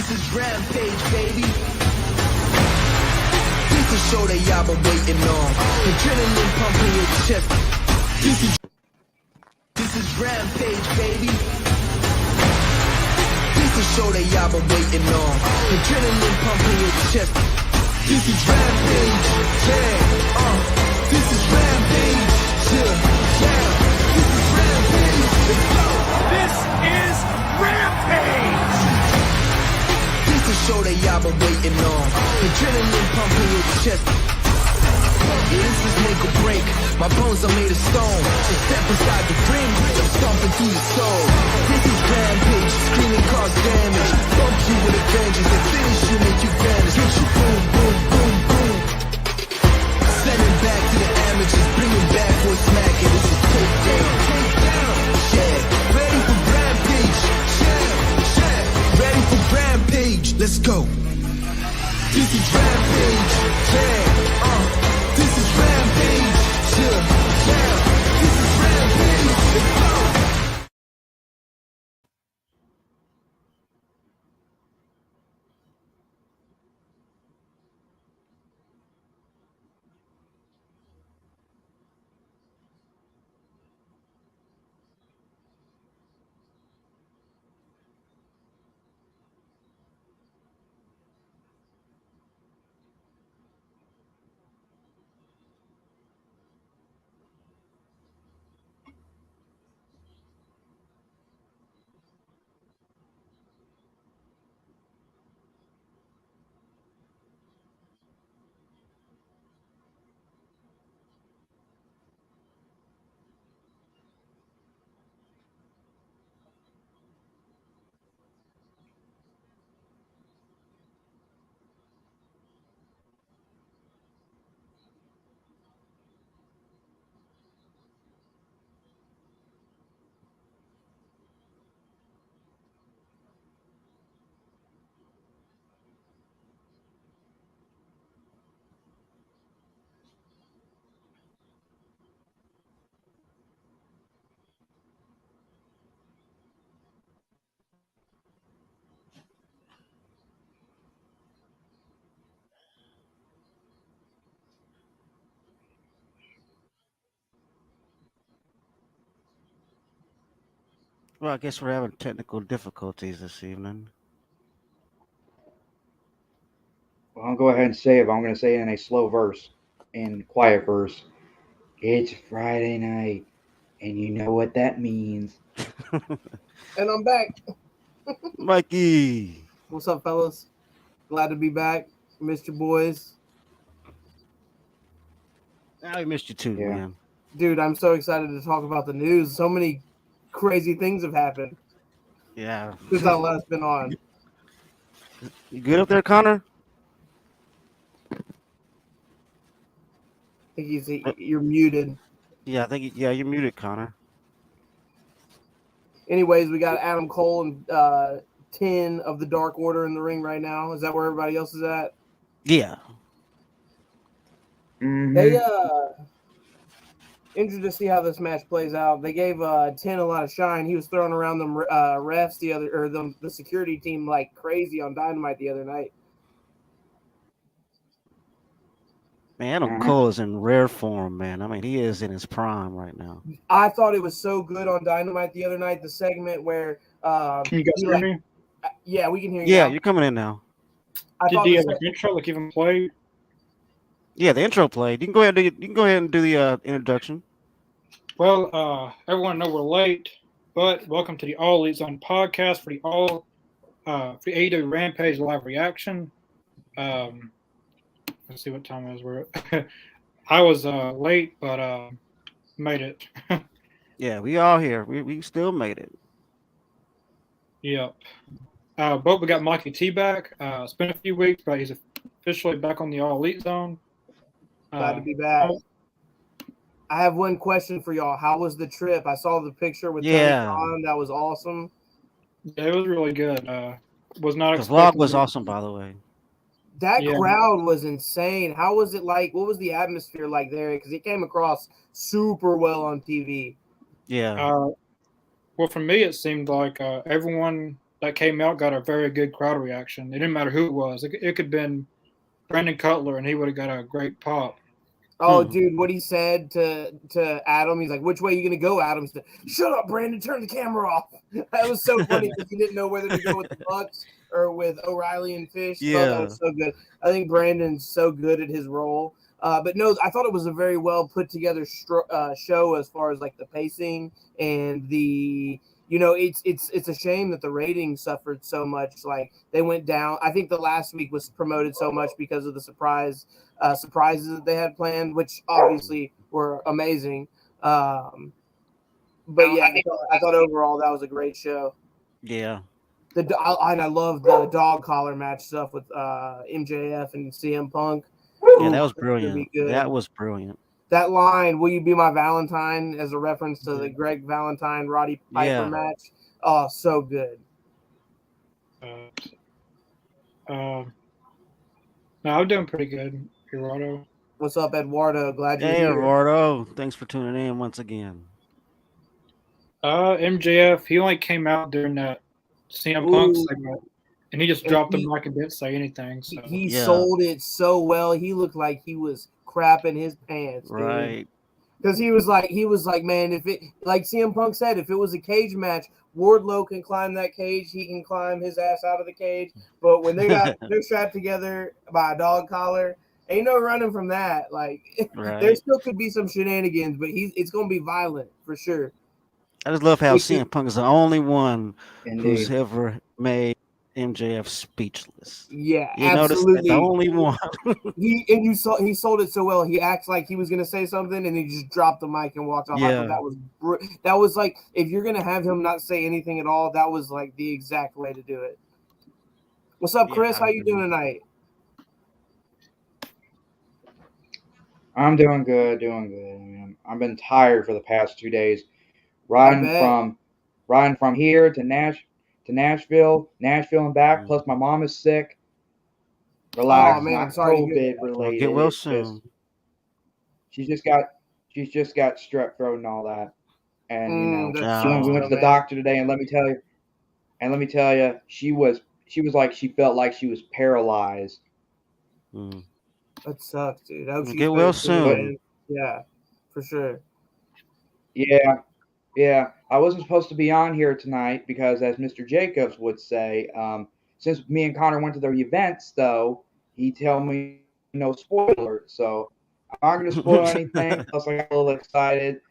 This is Rampage, baby. This is show that y'all been waiting on. Adrenaline pumping your chest. This is Rampage, baby. This is show that y'all been waiting on. Adrenaline pumping your chest. This is Rampage, yeah. This is Rampage, yeah. This is Rampage. Let's go. This is Rampage. This is show that y'all been waiting on. Adrenaline pumping your chest. This is make or break. My bones are made of stone. Just step inside the ring, I'm stomping through your soul. This is Rampage, screaming cause damage. Bump you with a vengeance, and finish you, make you vanish. Hit you boom, boom, boom, boom. Send it back to the amateurs, bring it back for a smacking. This is takedown, takedown. Yeah, ready for Rampage. Yeah. Ready for Rampage. Let's go. This is Rampage. Yeah. This is Rampage. Yeah. This is Rampage. Let's go. Well, I guess we're having technical difficulties this evening. Well, I'll go ahead and say it, but I'm going to say it in a slow verse, in quiet verse. It's Friday night, and you know what that means. And I'm back. Mikey. What's up, fellas? Glad to be back. Missed you boys. I missed you too, Yeah. man. Dude, I'm so excited to talk about the news. So many crazy things have happened Yeah. since I last been on. You good up there, Connor? I think you're muted. Yeah, I think you're muted, Connor. Anyways, we got Adam Cole and 10 of the Dark Order in the ring right now. Is that where everybody else is at? Yeah. Mm-hmm. They interested to see how this match plays out. They gave 10 a lot of shine. He was throwing around them refs the security team like crazy on Dynamite the other night. Man, Adam Cole is in rare form, man. I mean, he is in his prime right now. I thought it was so good on Dynamite the other night, the segment where can you guys hear me? Yeah, we can hear you. Yeah, now. you're coming in now. Did the intro like even play? Yeah, the intro played. You can go ahead and do the introduction. Well, everyone know we're late, but welcome to the All Elite Zone podcast for the AEW Rampage live reaction. Let's see what time it is. I was late, but made it. Yeah, we all here. We still made it. Yep. But we got Mikey T back. It's been a few weeks, but he's officially back on the All Elite Zone. Glad to be back. I have one question for y'all. How was the trip? I saw the picture with Tony Khan. That was awesome. Yeah, it was really good. Was not the vlog was awesome, by the way. That crowd was insane. How was it like? What was the atmosphere like there? Because it came across super well on TV. Yeah. Well, for me, it seemed like everyone that came out got a very good crowd reaction. It didn't matter who it was. It could have been Brandon Cutler, and he would have got a great pop. Oh, dude, what he said to Adam, he's like, "Which way are you gonna go, Adam?" He said, "Shut up, Brandon. Turn the camera off." That was so funny because he didn't know whether to go with the Bucks or with O'Reilly and Fish. I thought that was so good. I think Brandon's so good at his role. But no, I thought it was a very well put together show as far as like the pacing and the. It's a shame that the ratings suffered so much. Like they went down. I think the last week was promoted so much because of the surprises that they had planned, which obviously were amazing. But yeah, I thought overall that was a great show. Yeah. I love the dog collar match stuff with MJF and CM Punk. Yeah, that was brilliant. That was brilliant. That line, "Will you be my Valentine?" as a reference to the Greg Valentine Roddy Piper match. Oh, so good. No, I'm doing pretty good, Eduardo. What's up, Eduardo? Glad you're here. Hey, Eduardo. Thanks for tuning in once again. MJF, he only came out during that CM Punk segment, and he just dropped the mic and didn't say anything. So. He sold it so well. He looked like he was crapping his pants, dude. Right. Because he was like, man, if it, like CM Punk said, if it was a cage match, Wardlow can climb that cage. He can climb his ass out of the cage. But when they're strapped together by a dog collar, ain't no running from that. Like, there still could be some shenanigans, but it's going to be violent for sure. I just love how CM Punk is the only one who's ever made MJF speechless. Yeah, you absolutely. The only one. He sold it so well. He acts like he was gonna say something, and he just dropped the mic and walked off. Yeah. I thought that was like, if you're gonna have him not say anything at all, that was like the exact way to do it. What's up, Chris? How you doing tonight? I'm doing good. I mean, I've been tired for the past 2 days, riding from here to Nashville and back. Plus, my mom is sick. Relax, oh man, I'm not sorry. COVID related. Get well soon. She's just got strep throat and all that. And we went to the doctor today, and let me tell you, she was like, she felt like she was paralyzed. That sucks, dude. I hope she get well soon. Yeah, for sure. Yeah. I wasn't supposed to be on here tonight because, as Mr. Jacobs would say, since me and Connor went to their events, though, he told me no spoilers. So I'm not going to spoil anything. Plus, I got a little excited.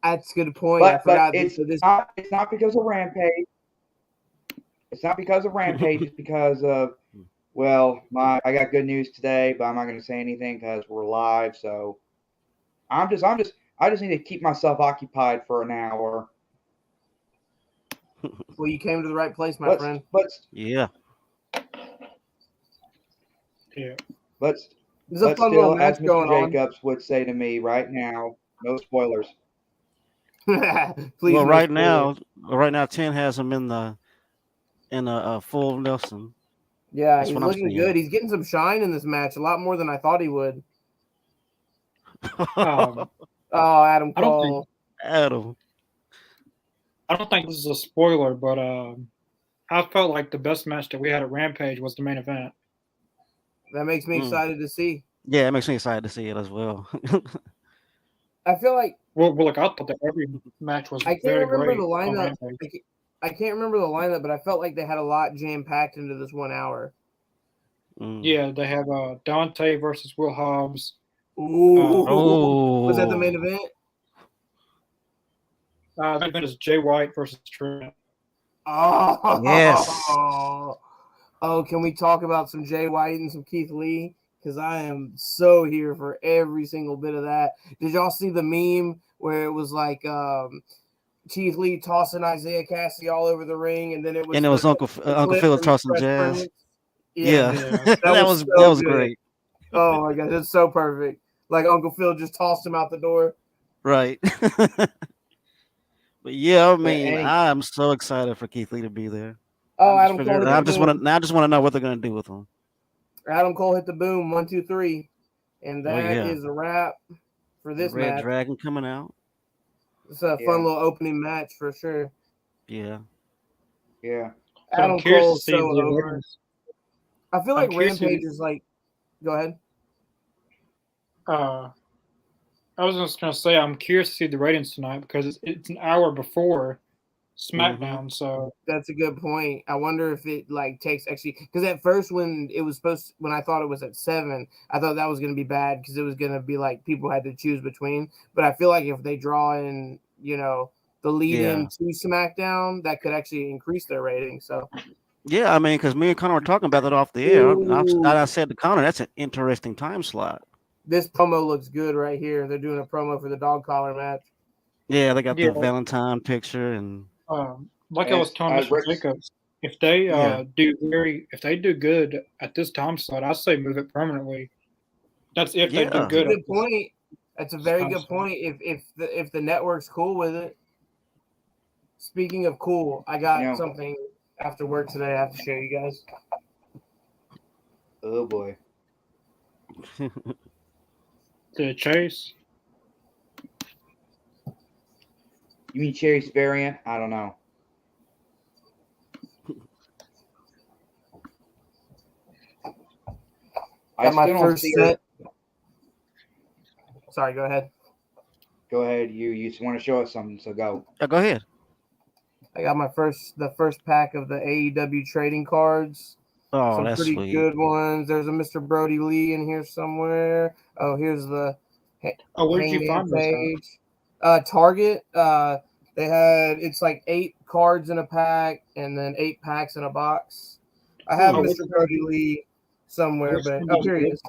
That's a good point. But it's not because of Rampage. It's not because of Rampage. It's because of, well, I got good news today, but I'm not going to say anything because we're live. So I just need to keep myself occupied for an hour. Well, you came to the right place, my friend. Yeah. But there's a fun little match going on. Jacobs would say to me right now, no spoilers. Please. Well, right now, 10 has him in a full Nelson. Yeah, he's looking good. He's getting some shine in this match, a lot more than I thought he would. Adam Cole. Adam. I don't think this is a spoiler, but I felt like the best match that we had at Rampage was the main event. That makes me excited to see. Yeah, it makes me excited to see it as well. I feel like. Well, look, I thought that every match was very great. I can't remember the lineup, but I felt like they had a lot jam-packed into this 1 hour. Yeah, they have Dante versus Will Hobbs. Was that the main event? The main event is Jay White versus Trent. Oh, yes. Oh, can we talk about some Jay White and some Keith Lee? Because I am so here for every single bit of that. Did y'all see the meme where it was like Keith Lee tossing Isaiah Cassidy all over the ring, and then it was Uncle Phil tossing Jazz? Yeah. that was great. Oh my god, it's so perfect. Like Uncle Phil just tossed him out the door. Right. But yeah, I mean, I'm so excited for Keith Lee to be there. Oh, I just want to know what they're gonna do with him. Adam Cole hit the boom 1, 2, 3, and that is a wrap for this match. Red Dragon coming out. It's a fun little opening match for sure. Yeah. So I'm Adam curious Cole's to see so the over. ratings. I feel I'm like curious to Rampage is like. Go ahead. I was just gonna say I'm curious to see the ratings tonight because it's an hour before SmackDown. So That's a good point. I wonder if it like takes actually because at first when it was supposed when I thought it was at 7, I thought that was going to be bad because it was going to be like people had to choose between. But I feel like if they draw in, the lead Yeah. in to SmackDown, that could actually increase their rating. So Yeah, I mean, because me and Connor were talking about that off the air. I said to Connor, that's an interesting time slot. this promo looks good right here. They're doing a promo for the dog collar match. Yeah, they got yeah, the Valentine picture and like I was telling Mr. Rick's, Jacobs, if they Yeah. do good at this time slot, I say move it permanently. That's if they do Yeah. That's a good. good point. That's a very time good slot. point. If the network's cool with it. Speaking of cool, I got something after work today I have to show you guys. oh boy. The Chase. You mean Chase variant? I don't know. Got my first set. Sorry, go ahead. Go ahead. You just want to show us something, so go. Go ahead. I got the first pack of the AEW trading cards. Oh, Some that's pretty sweet. good ones. There's a Mr. Brody Lee in here somewhere. Oh, here's the Where did you find those page. Target. They had it's like 8 cards in a pack and then 8 packs in a box. I have Mr. Brody Lee somewhere, but here he is.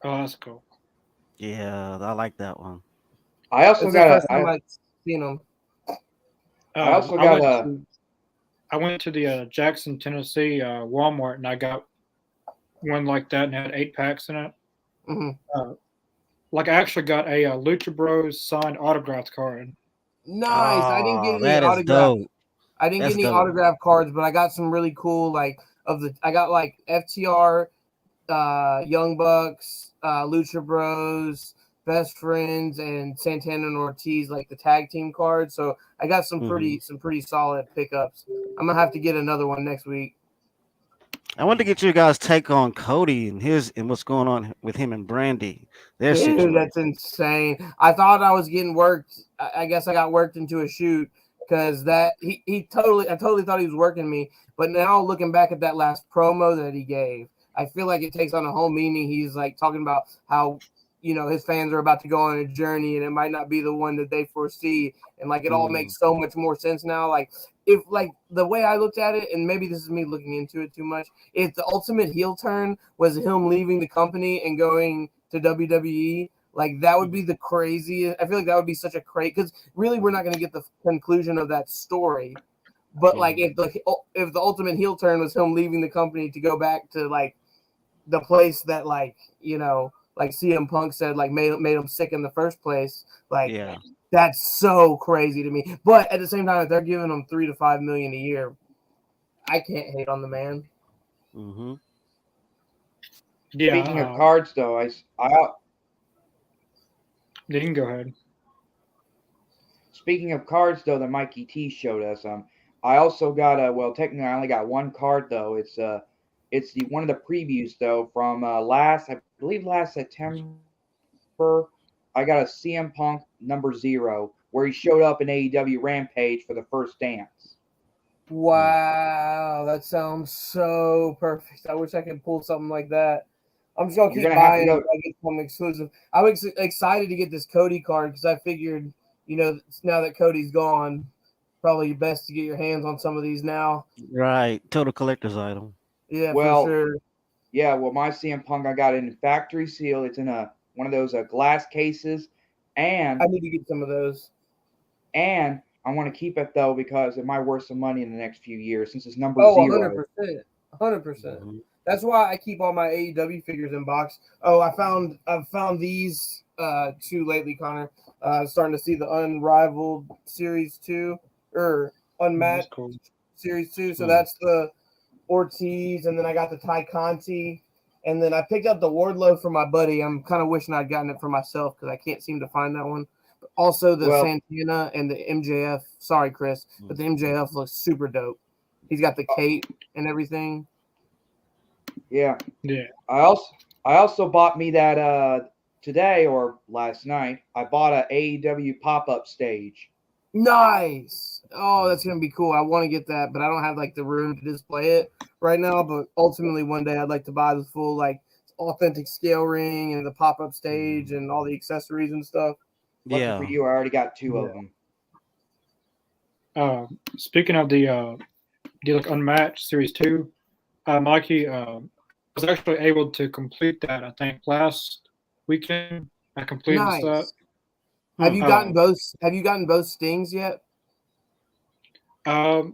Oh, that's cool. Yeah, I like that one. I also got the first time I've seen them. I also got I went to the Jackson, Tennessee Walmart and I got one like that and had 8 packs in it. Mm-hmm. Like I actually got a Lucha Bros signed autographed card. Nice. I didn't get any that is autograph. dope. I didn't That's get any dope. autograph cards, but I got some really cool I got like FTR, Young Bucks, Lucha Bros, Best Friends, and Santana and Ortiz, like the tag team cards. So I got some pretty solid pickups. I'm gonna have to get another one next week. I wanted to get you guys' take on Cody and what's going on with him and Brandy. Dude, that's insane. I thought I was getting worked. I guess I got worked into a shoot because I totally thought he was working me. But now looking back at that last promo that he gave, I feel like it takes on a whole meaning. He's like talking about how, his fans are about to go on a journey and it might not be the one that they foresee. And like, it all makes so much more sense now. Like if like the way I looked at it, and maybe this is me looking into it too much. If the ultimate heel turn was him leaving the company and going to WWE, like that would be the craziest. I feel like that would be such a crazy, because really we're not going to get the conclusion of that story. But like if the ultimate heel turn was him leaving the company to go back to like the place that like CM Punk said like made him sick in the first place, like that's so crazy to me. But at the same time, if they're giving him $3 to $5 million a year, I can't hate on the man. Mm-hmm. Yeah. Speaking of cards, though, I you can go ahead. Speaking of cards, though, that Mikey T showed us, I also got technically I only got one card though. It's the one of the previews though from last September. I got a CM Punk number 0 where he showed up in AEW Rampage for the first dance. Wow, that sounds so perfect. I wish I could pull something like that. I'm just gonna keep buying it. I get some exclusive. I'm excited to get this Cody card because I figured, now that Cody's gone, probably best to get your hands on some of these now. Right, total collector's item. Yeah, for sure. Yeah, well, my CM Punk I got in factory seal. It's in one of those glass cases, and I need to get some of those. And I want to keep it though because it might worth some money in the next few years since it's number 0. 100%. That's why I keep all my AEW figures in box. Oh, I've found these 2 lately, Connor. Starting to see the Unrivaled Series 2 or Unmatched Series 2. So that's the Ortiz, and then I got the Ty Conti, and then I picked up the Wardlow for my buddy. I'm kind of wishing I'd gotten it for myself because I can't seem to find that one. Also, the Well- Santana and the MJF. Sorry, Chris, but the MJF looks super dope. He's got the cape and everything. Yeah. Yeah. I also bought me that today or last night. I bought a AEW pop-up stage. Nice. Oh, that's gonna be cool. I want to get that, but I don't have like the room to display it right now. But ultimately, one day I'd like to buy the full like authentic scale ring and the pop-up stage and all the accessories and stuff. Lucky Yeah. for you, I already got 2 of them. Speaking of the Unmatched Series 2, Mikey was actually able to complete that, I think, last weekend. I completed Nice. that. Have you gotten both? Have you gotten both stings yet? I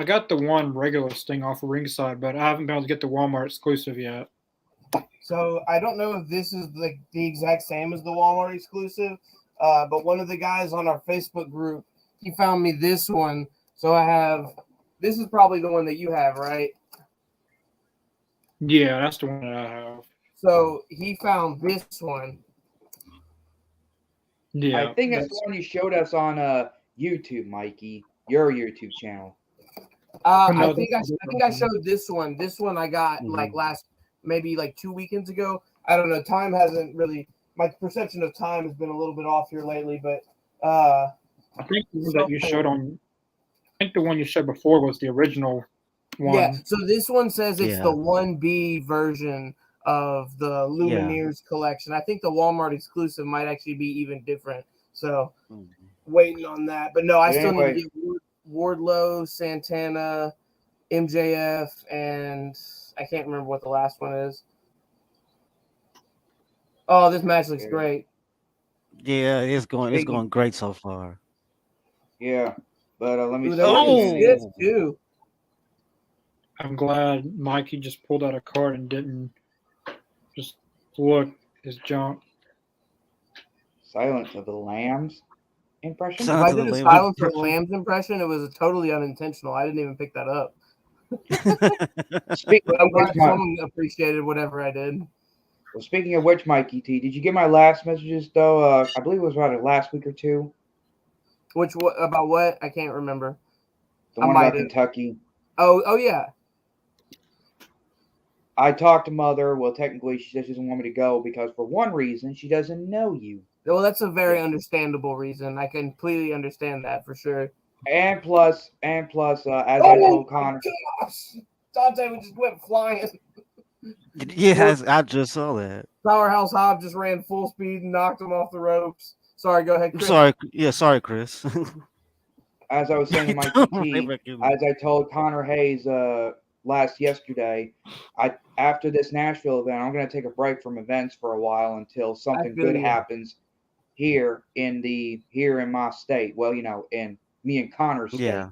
got the one regular Sting off of Ringside, but I haven't been able to get the Walmart exclusive yet. So I don't know if this is like the exact same as the Walmart exclusive, but one of the guys on our Facebook group, he found me this one. So I have. This is probably the one that you have, right? Yeah, that's the one that I have. So he found this one. Yeah, I think it's the one you showed us on YouTube, Mikey. Your YouTube channel. I think I showed this one. This one I got like maybe 2 weekends ago. I don't know. Time hasn't really. My perception of time has been a little bit off here lately, but I think the one that you showed on. I think the one you showed before was the original one. Yeah. So this one says it's the 1B version of the Lumineers collection. I think the Walmart exclusive might actually be even different. So waiting on that. But no, I still need to get Wardlow, Santana, MJF, and I can't remember what the last one is. Oh, this match looks great. Yeah, it's going great so far. Yeah, but let me see. This too. I'm glad Mikey just pulled out a card and didn't just look his junk. Silence of the Lambs impression? If I did a Silence of the Lambs impression, it was totally unintentional. I didn't even pick that up. Someone appreciated whatever I did. Well, speaking of which, Mikey T, did you get my last messages though? I believe it was about last week or 2. About what? I can't remember. The one about Kentucky. Oh yeah. I talked to Mother. Well, technically, she says she doesn't want me to go because for one reason, she doesn't know you. Well, that's a very understandable reason. I completely understand that for sure. And plus, as I told Connor, gosh. Dante just went flying. Yeah, I just saw that. Powerhouse Hobb just ran full speed and knocked him off the ropes. Sorry, go ahead, Chris. Sorry, Chris. As I was saying to Mikey T, as I told Connor Hayes yesterday, after this Nashville event, I'm going to take a break from events for a while until something good happens here in my state. Well, in me and Connor's state. Yeah.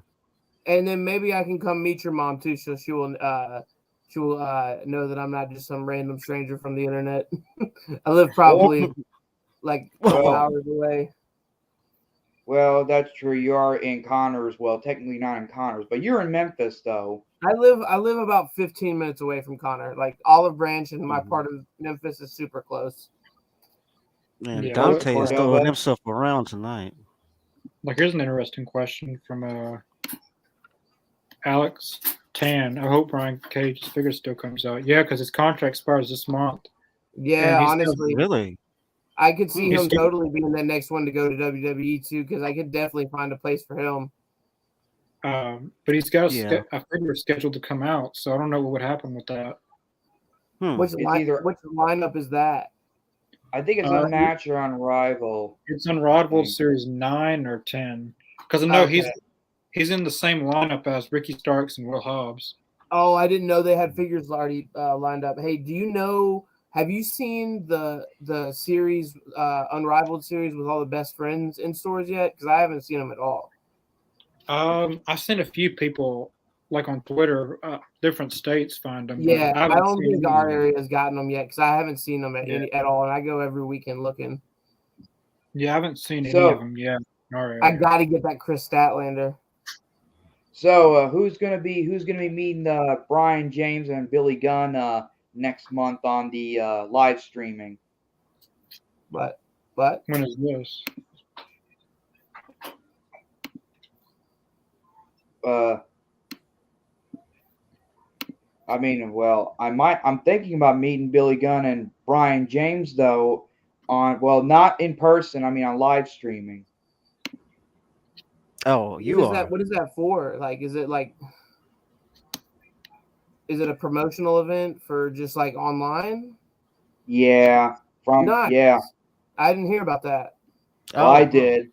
And then maybe I can come meet your mom too, so she will know that I'm not just some random stranger from the internet. I live probably like 12 hours away. Well, that's true. You are in Connors. Well, technically not in Connors, but you're in Memphis, though. I live about 15 minutes away from Connor. Like Olive Branch and my part of Memphis is super close. Man, Dante is throwing himself around tonight. Like, here's an interesting question from Alex Tan. I hope Brian Cage's figure still comes out. Yeah, because his contract expires this month. Yeah, honestly. Really? I could see him totally being the next one to go to WWE too, because I could definitely find a place for him. But he's got a figure scheduled to come out, so I don't know what would happen with that. Which lineup is that? I think it's Unmatched or Unrivaled. It's Unrivaled Series 9 or 10. Because I know he's in the same lineup as Ricky Starks and Will Hobbs. Oh, I didn't know they had figures already lined up. Hey, do you know? Have you seen the series, Unrivaled series with all the best friends in stores yet? Because I haven't seen them at all. I've seen a few people, like on Twitter, different states find them. Yeah, I don't think our area has gotten them yet because I haven't seen them at all, and I go every weekend looking. Yeah, I haven't seen any of them yet. I got to get that Chris Statlander. So who's gonna be meeting Brian James and Billy Gunn next month on the live streaming? What? When is this? I mean, well, I'm thinking about meeting Billy Gunn and Brian James though not in person. I mean, on live streaming. Oh, you are. What is that for? Like, is it a promotional event for just like online? Yeah, Nice. yeah. I didn't hear about that. Well, I did.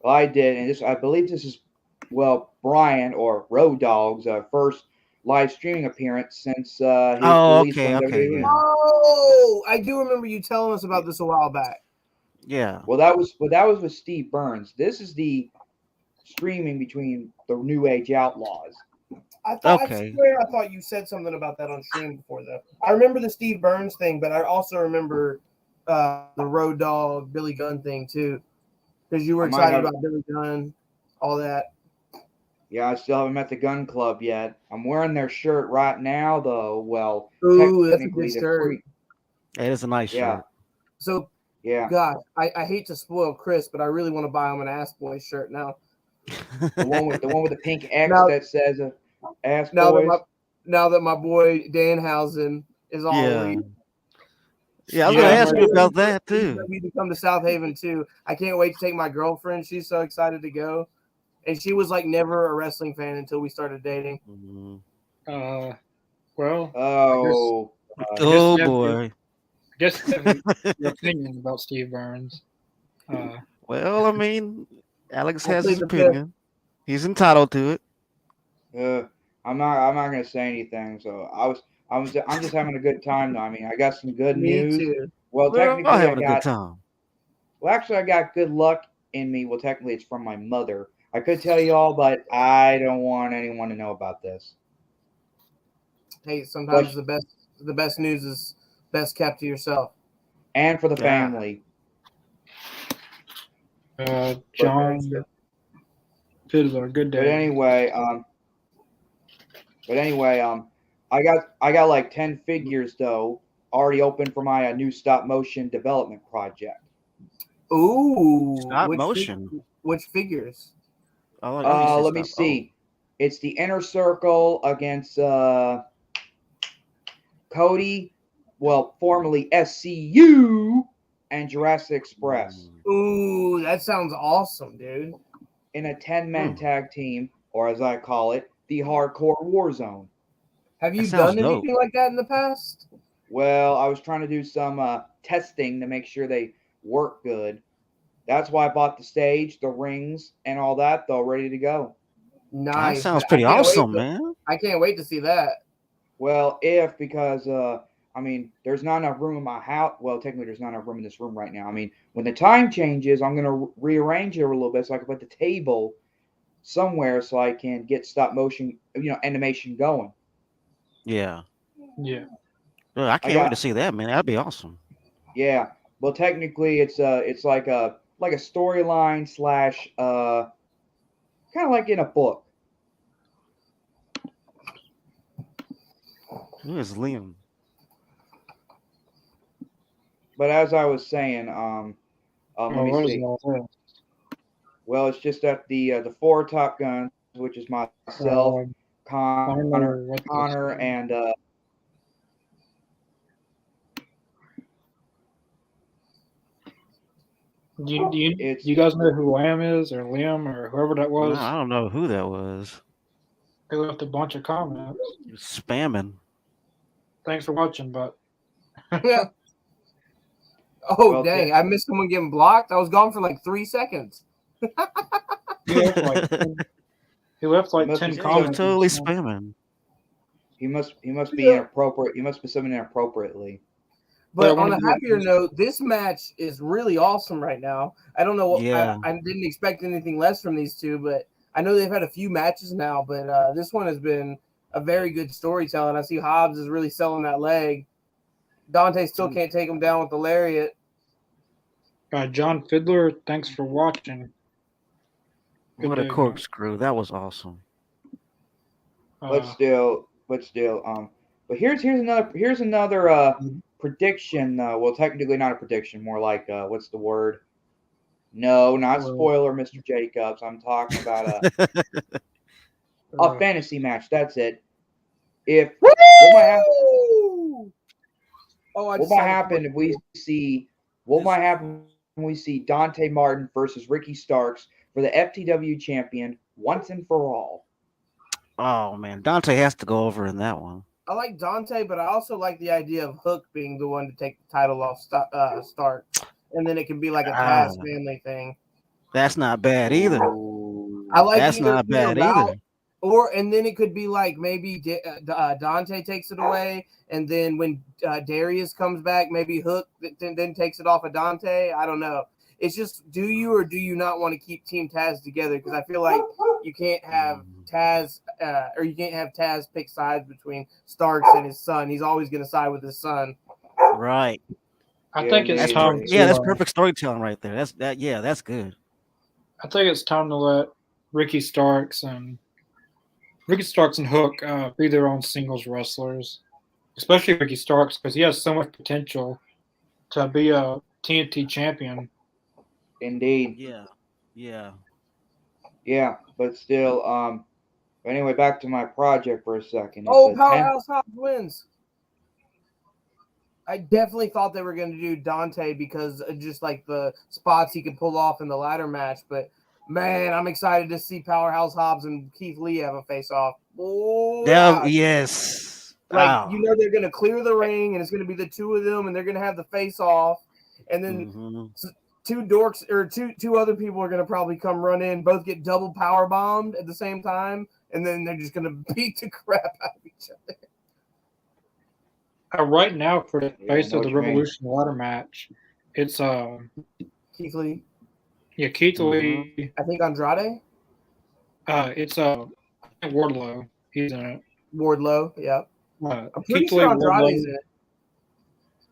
Well, I did, and I believe this is, Brian or Road Dogg's first live streaming appearance since his release okay, from okay, WWE. yeah. Oh, I do remember you telling us about this a while back. Yeah. Well, that was with Steve Burns. This is the streaming between the New Age Outlaws. I Okay. swear I thought you said something about that on stream before, though. I remember the Steve Burns thing, but I also remember the Road Dogg Billy Gunn thing too, because you were excited about Billy Gunn, all that. Yeah, I still haven't met the Gun Club yet. I'm wearing their shirt right now, though. Well, Ooh, that's a technically, good shirt. It is a nice shirt. So, yeah. God, I hate to spoil Chris, but I really want to buy him an Ass Boys shirt now. the one with the pink X that says Ass Boys. Now that my boy Danhausen is all elite. Yeah, I was gonna ask you about that too. We need to come to South Haven too. I can't wait to take my girlfriend. She's so excited to go, and she was like never a wrestling fan until we started dating. Well. Oh boy. I guess your opinion about Steve Burns. Well, I mean, Alex has his opinion. He's entitled to it. I'm not gonna say anything. So I'm just having a good time though. I mean, I got some good news. Too. Well, technically, I'm having a good time. Well, actually, I got good luck in me. Well, technically, it's from my mother. I could tell you all, but I don't want anyone to know about this. Hey, sometimes the best news is best kept to yourself. And for the family. John Fiddler, good day. But anyway, I got like 10 figures though already open for my new stop motion development project. Ooh, stop motion. Which figures? Let me see. It's the Inner Circle against Cody, formerly SCU, and Jurassic Express. Ooh, that sounds awesome, dude. In a 10-man tag team, or as I call it, the Hardcore War Zone. Have you done anything like that in the past? Well, I was trying to do some testing to make sure they work good. That's why I bought the stage, the rings, and all that, though, ready to go. Nice. That sounds pretty awesome, man. I can't wait to see that. Well, because I mean, there's not enough room in my house. Well, technically, there's not enough room in this room right now. I mean, when the time changes, I'm going to rearrange it a little bit so I can put the table somewhere so I can get stop motion, animation going. Yeah. Yeah. Well, I can't wait to see that, man. That'd be awesome. Yeah. Well, technically, it's like a storyline / kind of like in a book. Who is Liam? But as I was saying, let me see. Well, it's just that the 4 Top Guns, which is myself, Connor, and Do you guys know who Lamb is, or Liam, or whoever that was? No, I don't know who that was. They left a bunch of comments. Spamming. Thanks for watching, but. Oh, dang. I missed someone getting blocked. I was gone for like 3 seconds. He left like 10 comments. Totally spamming. He must be inappropriate. He must be something inappropriately. But on a happier note, this match is really awesome right now. I don't know. Yeah. I didn't expect anything less from these two, but I know they've had a few matches now. But this one has been a very good storytelling. I see Hobbs is really selling that leg. Dante still can't take him down with the lariat. John Fiddler, thanks for watching. What a corkscrew! That was awesome. But here's another prediction. Well, technically not a prediction, more like what's the word? No, not spoiler, Mr. Jacobs. I'm talking about A fantasy match. That's it. If what might happen? What might happen if we see? What might happen when we see Dante Martin versus Ricky Starks for the FTW champion once and for all? Oh man, Dante has to go over in that one. I like Dante, but I also like the idea of Hook being the one to take the title off Stark, and then it can be like a Taz family thing. That's not bad either. I like that's not bad either. And then it could be like maybe Dante takes it away, and then when Darius comes back, maybe Hook then takes it off of Dante. I don't know. It's just, do you or do you not want to keep Team Taz together? Because I feel like you can't have Taz or you can't have Taz pick sides between Starks and his son. He's always going to side with his son. Right. I think it's time. That's perfect storytelling right there. That's good. I think it's time to let Ricky Starks and Hook be their own singles wrestlers, especially Ricky Starks, because he has so much potential to be a TNT champion. Indeed. Yeah, but still, anyway, back to my project for a second. Powerhouse Hobbs wins. I definitely thought they were going to do Dante because of just like the spots he could pull off in the ladder match, but man, I'm excited to see Powerhouse Hobbs and Keith Lee have a face-off. Yes. Like, they're going to clear the ring, and it's going to be the two of them, and they're going to have the face-off, and then two dorks or two other people are going to probably come run in, both get double power bombed at the same time, and then they're just going to beat the crap out of each other. Right now, for the face of the Revolution ladder match, it's Keith Lee. Yeah, Keith Lee. I think Andrade. It's Wardlow. He's in it. Wardlow, yeah. I'm pretty sure Andrade's in it.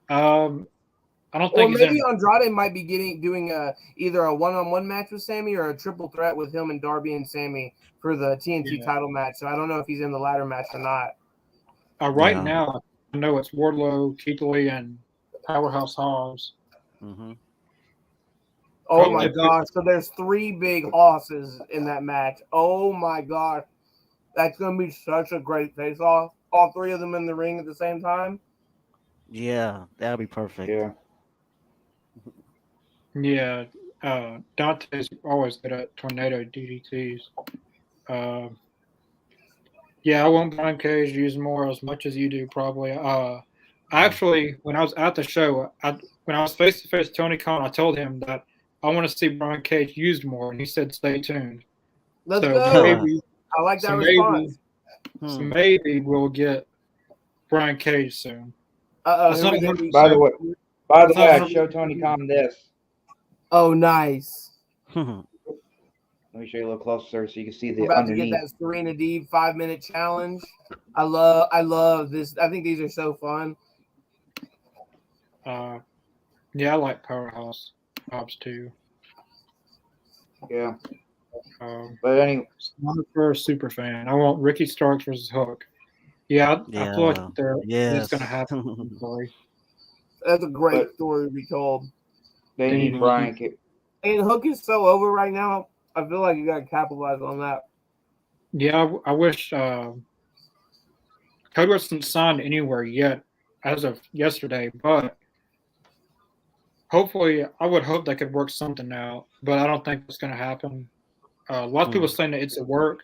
I don't think. Or maybe Andrade might be doing either a one-on-one match with Sammy or a triple threat with him and Darby and Sammy for the TNT title match. So I don't know if he's in the ladder match or not. Right now, I know it's Wardlow, Keith Lee, and Powerhouse Hobbs. Oh my gosh! So there's 3 big hosses in that match. Oh my gosh, that's gonna be such a great face-off. All 3 of them in the ring at the same time. Yeah, that'd be perfect. Yeah, Dante's always good at tornado DDTs. I want Brian Cage to use more as much as you do, probably. Actually, when I was at the show, when I was face to face with Tony Khan, I told him that I want to see Brian Cage used more, and he said, "Stay tuned." Let's go. Maybe, I like that response. So maybe we'll get Brian Cage soon. By the way, I showed Tony Khan this. Oh, nice. Let me show you a little closer so you can see the about underneath. To get that Serena Deeb 5-minute challenge. I love this. I think these are so fun. I like Powerhouse Hobbs too. Yeah. But anyway, I'm a super fan. I want Ricky Starks versus Hook. I feel like it's going to happen. That's a great story to be told. They need Brian Cage. And Hook is so over right now. I feel like you got to capitalize on that. Yeah, I wish Cody wasn't signed anywhere yet as of yesterday, but hopefully, I would hope they could work something out, but I don't think it's going to happen. A lot of people saying that it's a work.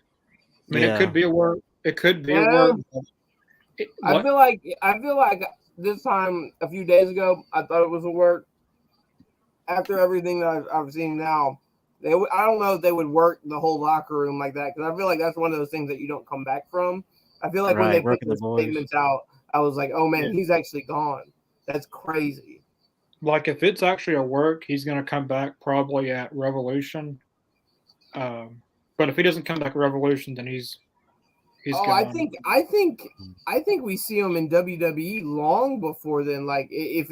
I mean, it could be a work. It could be a work. I feel like this time a few days ago, I thought it was a work. After everything that I've seen now, I don't know if they would work the whole locker room like that, because I feel like that's one of those things that you don't come back from. I feel like when they put the statements out, I was like, oh man, he's actually gone. That's crazy. Like if it's actually a work, he's going to come back probably at Revolution. But if he doesn't come back at Revolution, then he's gone. I think we see him in WWE long before then. Like if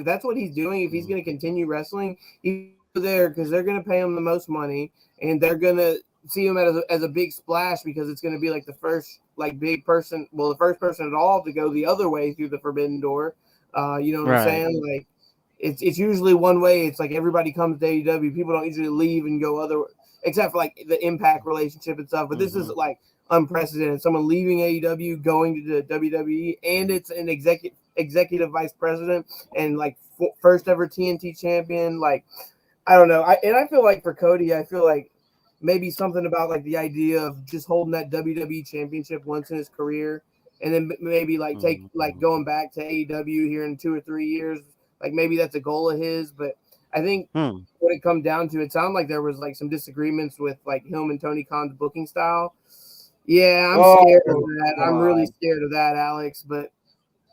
that's what he's doing, if he's going to continue wrestling, he's there because they're going to pay him the most money, and they're going to see him as a big splash because it's going to be like the first big person, the first person at all to go the other way through the Forbidden Door. You know what I'm saying? Like it's usually one way. It's like everybody comes to AEW. People don't usually leave and go except for like the Impact relationship and stuff. But this is like unprecedented. Someone leaving AEW, going to the WWE, and it's an executive vice president and like first ever TNT champion. Like, I don't know. I feel like for Cody, I feel like maybe something about like the idea of just holding that WWE championship once in his career, and then maybe like take like going back to AEW here in 2 or 3 years. Like maybe that's a goal of his, but I think when it comes down to it, sounded like there was like some disagreements with like him and Tony Khan's booking style. Yeah, I'm scared of that. I'm really scared of that, Alex. But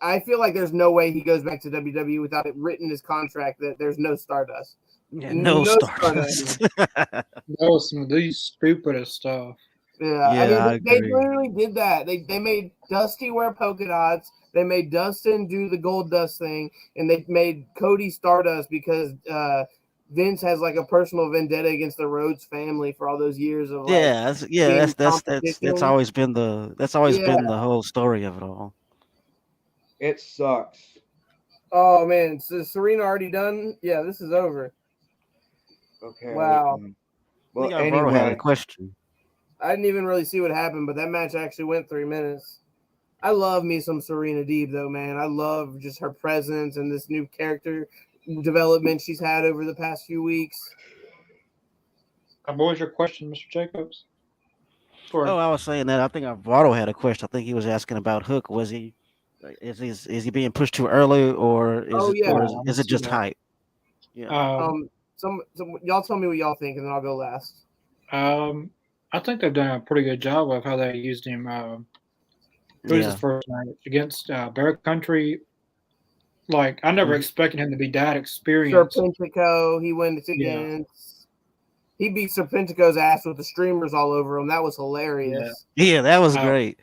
I feel like there's no way he goes back to WWE without it written in his contract that there's no Stardust. Yeah, no Stardust. That was some of the stupidest stuff. Yeah, I mean, they literally did that. They made Dusty wear polka dots. They made Dustin do the gold dust thing, and they made Cody Stardust because Vince has like a personal vendetta against the Rhodes family for all those years of that's always been the whole story of it all. It sucks. Oh man, so Serena already done? Yeah, this is over. Okay. Wow. Well, anyway, had a question. I didn't even really see what happened, but that match actually went 3 minutes. I love me some Serena Deeb, though, man. I love just her presence and this new character development she's had over the past few weeks. What was your question, Mr. Jacobs? I was saying that I think Votto had a question. I think he was asking about Hook. Was he is he being pushed too early, or is it just hype? Yeah. Some y'all tell me what y'all think, and then I'll go last. I think they've done a pretty good job of how they used him. It was his first match against Bear Country. Like, I never expected him to be that experienced. Serpentico, he went against. He beat Serpentico's ass with the streamers all over him. That was hilarious. Yeah, that was great.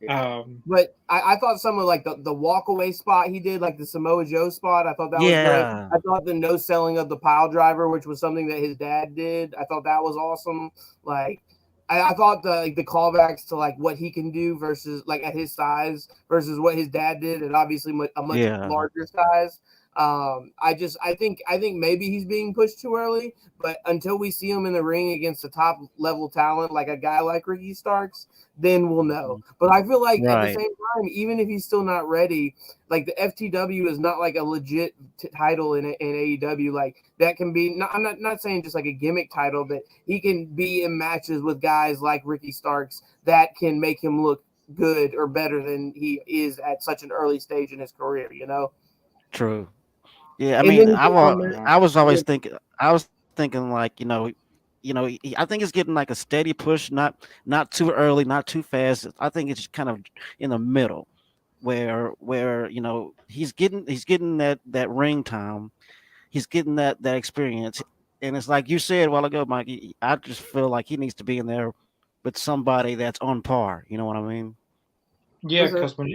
But I thought some of like the walk away spot he did, like the Samoa Joe spot, I thought that was great. I thought the no selling of the pile driver, which was something that his dad did, I thought that was awesome. Like, I thought the callbacks to like what he can do versus like at his size versus what his dad did at obviously a much larger size. I think maybe he's being pushed too early, but until we see him in the ring against the top level talent, like a guy like Ricky Starks, then we'll know. But I feel like at the same time, even if he's still not ready, like the FTW is not like a legit title in AEW. Like that can be, I'm not saying just like a gimmick title, but he can be in matches with guys like Ricky Starks that can make him look good or better than he is at such an early stage in his career, you know? True. Yeah, I mean, I was always thinking like, I think it's getting like a steady push, not too early, not too fast. I think it's kind of in the middle where he's getting that ring time, he's getting that experience, and it's like you said a while ago, Mike. I just feel like he needs to be in there with somebody that's on par. You know what I mean? Yeah, because when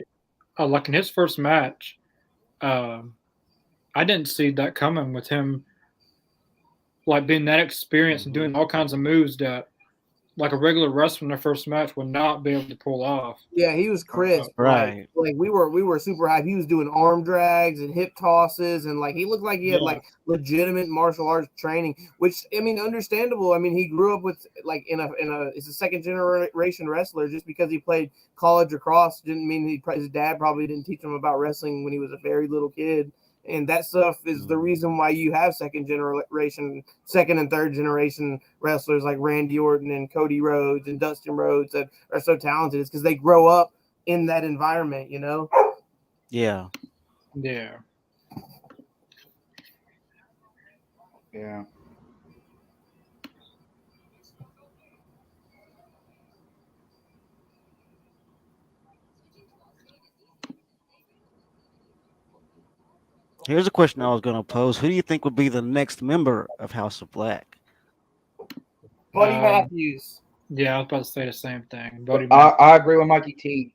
like in his first match, I didn't see that coming with him, like being that experienced and doing all kinds of moves that, like a regular wrestler in their first match would not be able to pull off. Yeah, he was crisp. Right. Like we were super hyped. He was doing arm drags and hip tosses, and like he looked like he had like legitimate martial arts training, which I mean, understandable. I mean, he grew up with like it's a second generation wrestler. Just because he played college lacrosse didn't mean his dad probably didn't teach him about wrestling when he was a very little kid. And that stuff is the reason why you have second and third generation wrestlers like Randy Orton and Cody Rhodes and Dustin Rhodes that are so talented. It's because they grow up in that environment, you know? Yeah. Yeah. Yeah. Here's a question I was going to pose. Who do you think would be the next member of House of Black? Buddy Matthews. Yeah, I was about to say the same thing. I agree with Mikey T.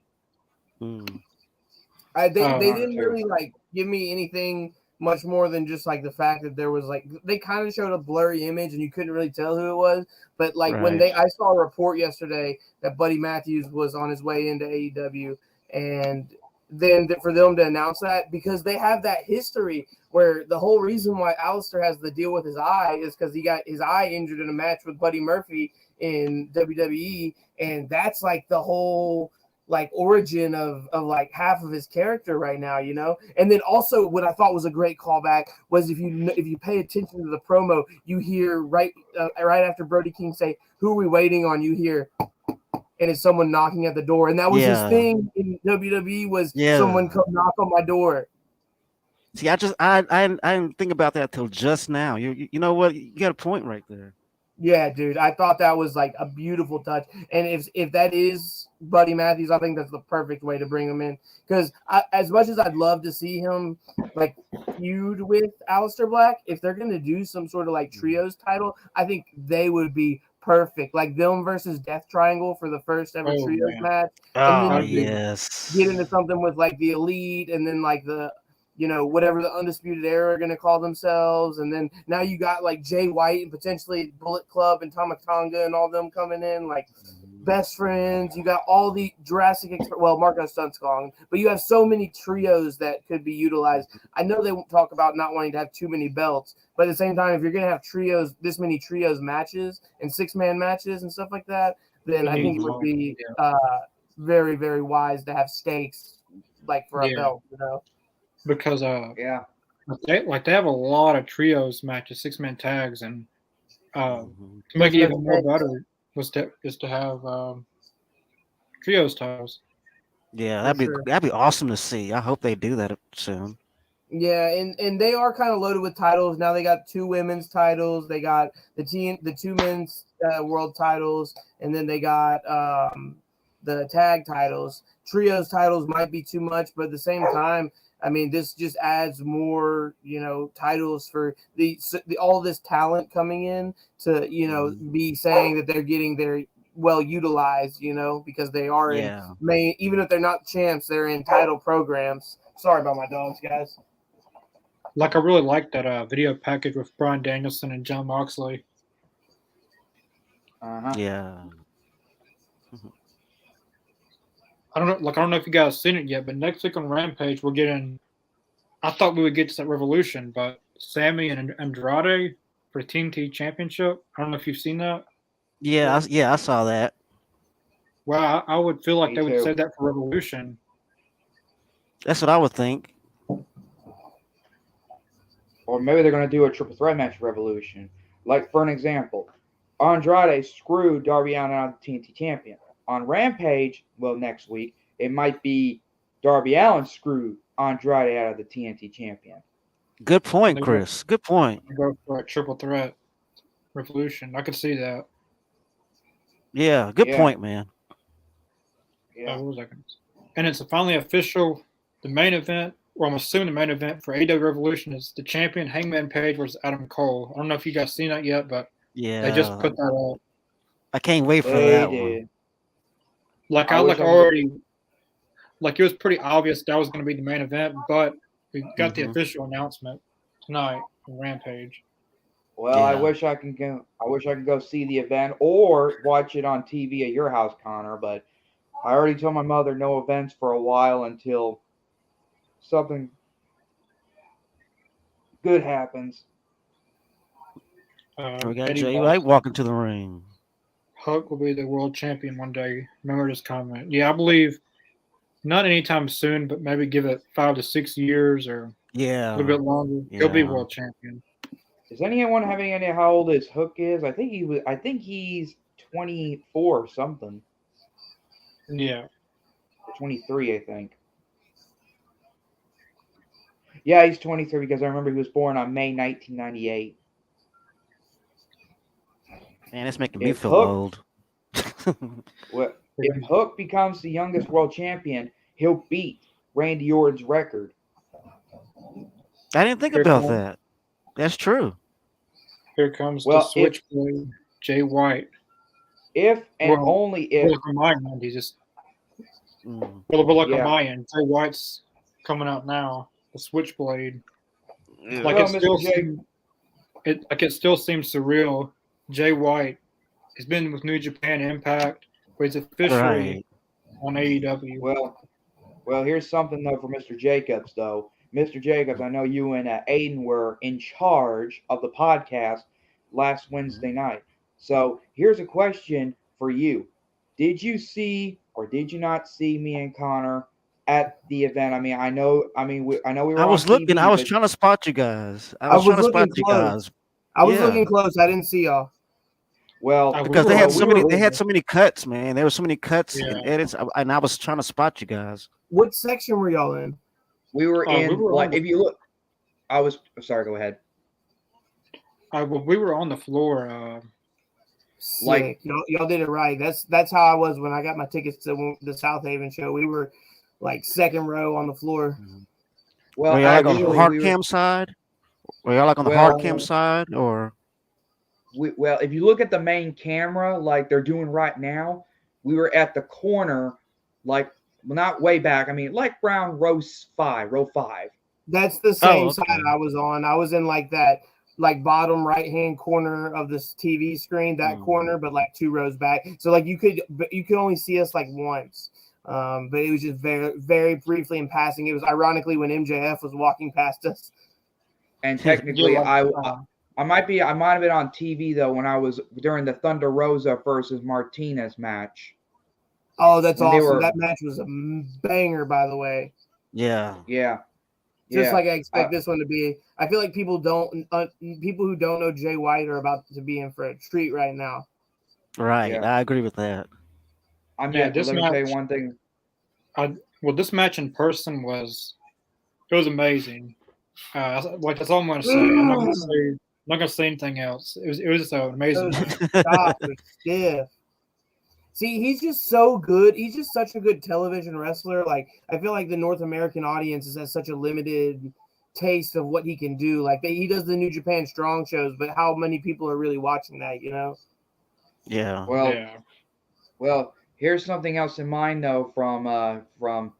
They didn't really like give me anything much more than just like the fact that there was like they kind of showed a blurry image and you couldn't really tell who it was. But like when I saw a report yesterday that Buddy Matthews was on his way into AEW and than for them to announce that, because they have that history where the whole reason why Alistair has the deal with his eye is because he got his eye injured in a match with Buddy Murphy in WWE, and that's like the whole like origin of like half of his character right now, you know. And then also what I thought was a great callback was if you pay attention to the promo, you hear right after Brody King say, "Who are we waiting on?" You hear, and it's someone knocking at the door, and that was his thing in WWE was someone come knock on my door. See, I didn't think about that till just now. You know what? You got a point right there. Yeah, dude, I thought that was like a beautiful touch, and if that is Buddy Matthews, I think that's the perfect way to bring him in. Because as much as I'd love to see him like feud with Aleister Black, if they're gonna do some sort of like trios title, I think they would be perfect. Like them versus Death Triangle for the first ever trios match, and then get into something with like the Elite, and then like the, you know, whatever the Undisputed Era are going to call themselves. And then now you got like Jay White and potentially Bullet Club and Tamatanga and all them coming in, like best friends. You got all the Jurassic, Marco Stunt's gone, but you have so many trios that could be utilized. I know they won't talk about not wanting to have too many belts, but at the same time, if you're going to have trios, this many trios matches and 6-man matches and stuff like that, then I think it would be very, very wise to have stakes like for a belt, you know? Because they have a lot of trios matches, 6-man tags, and to make it even more better is to have trios titles. Yeah, that'd be awesome to see. I hope they do that soon. Yeah, and they are kind of loaded with titles now. They got 2 women's titles, they got the 2 men's world titles, and then they got the tag titles. Trios titles might be too much, but at the same time, I mean, this just adds more, you know, titles for the all this talent coming in to, you know, be saying that they're getting their well utilized, you know, because they are in main, even if they're not champs, they're in title programs. Sorry about my dogs, guys. Like, I really like that video package with Bryan Danielson and Jon Moxley. Yeah. I don't know if you guys seen it yet, but next week on Rampage we're getting. I thought we would get to that Revolution, but Sammy and Andrade for the TNT Championship. I don't know if you've seen that. Yeah, I saw that. Well, I would feel like they would say that for Revolution. That's what I would think. Or maybe they're going to do a triple threat match Revolution. Like, for an example, Andrade screwed Darby Allin out of the TNT champion. On Rampage, well, next week, it might be Darby Allin screwed Andrade out of the TNT champion. Good point, Chris. Good point. Go for a triple threat Revolution. I could see that. Yeah, good point, man. Yeah. And it's finally official. The main event, or I'm assuming the main event for AEW Revolution is the champion Hangman Page versus Adam Cole. I don't know if you guys seen that yet, but they just put that up. I can't wait for that one. Like it was pretty obvious that was going to be the main event, but we got the official announcement tonight on Rampage. Well, I wish I could go see the event or watch it on TV at your house, Connor. But I already told my mother no events for a while until something good happens. We got Jay White walking to the ring. Hook will be the world champion one day. Remember this comment. Yeah, I believe not anytime soon, but maybe give it 5 to 6 years or a little bit longer. Yeah. He'll be world champion. Does anyone have any idea how old his Hook is? I think he's 24 or something. Yeah. 23, I think. Yeah, he's 23 because I remember he was born on May 1998. Man, it's making me feel old. Well, if Hook becomes the youngest world champion, he'll beat Randy Orton's record. I didn't think about that. That's true. Here comes the switchblade, Jay White. Only if. On my end, he's just. On my end, Jay White's coming out now. The switchblade. Like it still seems surreal. Jay White has been with New Japan Impact, but he's officially on AEW. Well, Well, here's something though for Mr. Jacobs though. Mr. Jacobs, I know you and Aiden were in charge of the podcast last Wednesday night. So here's a question for you: did you see or did you not see me and Connor at the event? I mean, I know. I mean, I know we were I on was looking. I TV, was but trying to spot you guys. I I was was trying to spot looking you close. guys. I was Yeah. looking close. I didn't see y'all. well, Because we they were- had we so many. were- They had so many cuts, man. There were so many cuts Yeah. and edits, and I was trying to spot you guys. What section were y'all in? we were we in. were on Like, the- if you look, I was sorry. Go ahead. we were on the floor. Sick. Like- y'all did it right. That's how I was when I got my tickets to the South Haven show. We were like second row on the floor. Well, Were y'all like on the actually, hard we were- cam side? Were y'all like on the Well, hard cam side, or well, if you look at the main camera, like they're doing right now, we were at the corner, like not way back. I mean, like around row 5. That's the same okay. side I was on. I was in like that bottom right hand corner of this TV screen, that corner, but like 2 rows back. So like you could only see us like once. But it was just very, very briefly in passing. It was ironically when MJF was walking past us. And technically, Yeah, I might have been on TV though when I was during the Thunder Rosa versus Martinez match. Oh, that's When they awesome. were- That match was a banger, by the way. yeah? Yeah, Just yeah. like I expect this one to be. I feel like people who don't know Jay White are about to be in for a treat right now. Right. Yeah. I agree with that. I mean, Yeah, this let me tell you match- one thing. Well, this match in person was amazing. That's all I'm gonna say. I'm not gonna say anything else. It was just an amazing match. Stop it, stiff. See, he's just so good. He's just such a good television wrestler. Like, I feel like the North American audience has such a limited taste of what he can do. Like, he does the New Japan Strong shows, but how many people are really watching that? You know? Yeah. Well, Yeah. well, here's something else in mind though from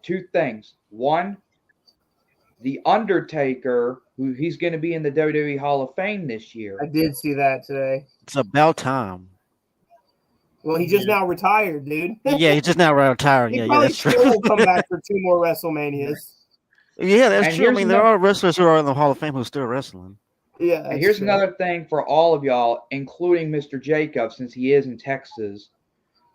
2 things. One, the Undertaker, who he's going to be in the WWE Hall of Fame this year. I did see that today. It's about time. Well, he just now retired, dude. Yeah, he's just now retiring. He Yeah, probably that's true. still will come back for 2 more WrestleManias. Yeah, that's And true. I here's mean, there another- are wrestlers who are in the Hall of Fame who are still wrestling. Yeah. And that's here's true. another thing for all of y'all, including Mr. Jacob, since he is in Texas.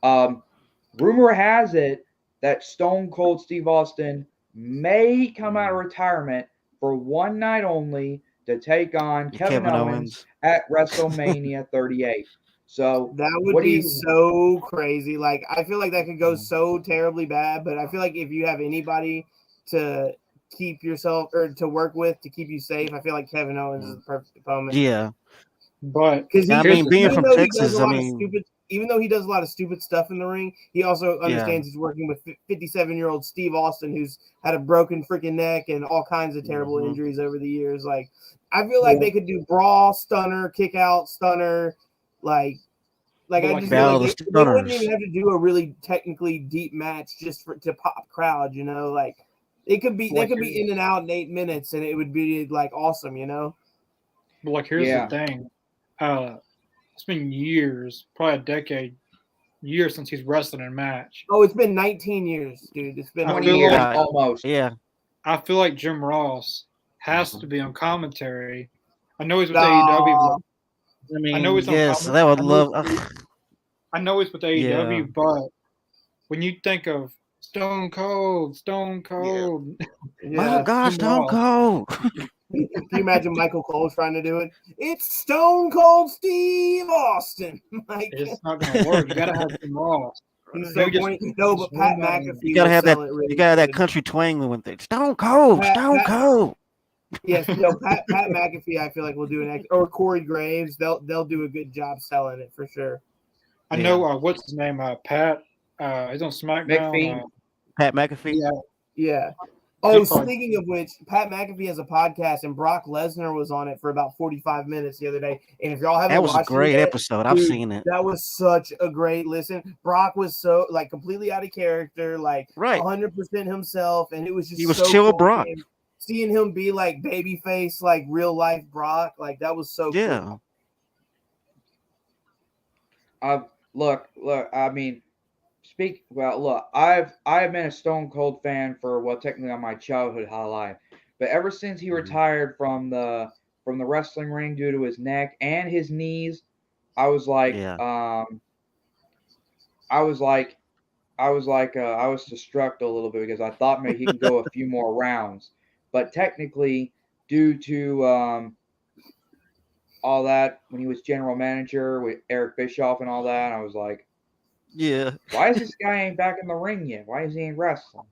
Rumor has it that Stone Cold Steve Austin may come out of retirement for one night only to take on Kevin Owens at WrestleMania 38. So That would what do be you- so crazy. Like, I feel like that could go so terribly bad, but I feel like if you have anybody to keep yourself or to work with to keep you safe, I feel like Kevin Owens is the perfect opponent. Yeah. But Because I mean, being from Texas, I mean, even though he does a lot of stupid stuff in the ring, he also understands he's working with 57-year-old Steve Austin, who's had a broken freaking neck and all kinds of terrible injuries over the years. Like, I feel like they could do brawl, stunner, kick out, stunner, like I just feel like they wouldn't even have to do a really technically deep match just to pop crowd, you know? Like, they could be in and out in 8 minutes, and it would be like awesome, you know? But like, here's Yeah. the thing. It's been years, probably a decade, years since he's wrestled in a match. Oh, it's been 19 years, dude. It's been 20 feel years like- almost. Yeah. I feel like Jim Ross has to be on commentary. I know he's with Nah. AEW. I mean, I know it's on yes, comment- that would I know love. I know he's with AEW, Yeah. but when you think of Stone Cold, Yeah. Oh gosh, Jim Stone Ross. Cold. Can you imagine Michael Cole trying to do it? It's Stone Cold Steve Austin. Like, It's not gonna work. You gotta have Jim Ross. he's so Maybe just- corny. No, but just Pat run that in. McAfee. You gotta will have that. sell it really You gotta have that good. country twang when they Stone Cold, Pat- Stone Pat- Cold. Yes, no, Pat McAfee. I feel like will do an or Corey Graves. They'll do a good job selling it for sure. I know what's his name? Pat. He's on SmackDown. McPhee. Pat McAfee. Yeah. Oh, Good point. speaking of which, Pat McAfee has a podcast, and Brock Lesnar was on it for about 45 minutes the other day. And if y'all haven't That was a watched it great yet, episode. I've dude, seen it. that was such a great listen. Brock was so like completely out of character, like Right. 100% himself, and it was just He was so chill cool Brock. seeing him be like babyface, like real life Brock, like that was so Yeah. cool. Look. I mean, Well, look, I have been a Stone Cold fan for technically on my childhood highlight, but ever since he retired from the wrestling ring due to his neck and his knees, I was like, Yeah. I was like, I was struck a little bit because I thought maybe he can go a few more rounds, but technically, due to all that when he was general manager with Eric Bischoff and all that, I was like, Yeah. why is this guy ain't back in the ring yet? Why is he ain't wrestling?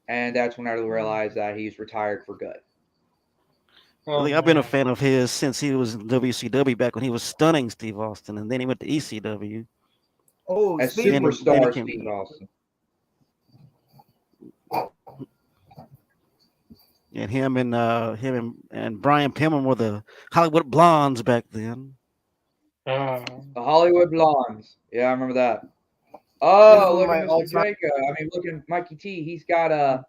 And that's when I realized that he's retired for good. Oh, I've been a man. fan of his since he was in WCW back when he was stunning Steve Austin, and then he went to ECW. Oh, As speaking Then superstar he came. Steve Austin. And him and Brian Pillman were the Hollywood Blondes back then. The Hollywood Blondes. Yeah, I remember that. This is Oh, one of look at my Mr. all-time- Jacob. I mean, look at Mikey T. He's got a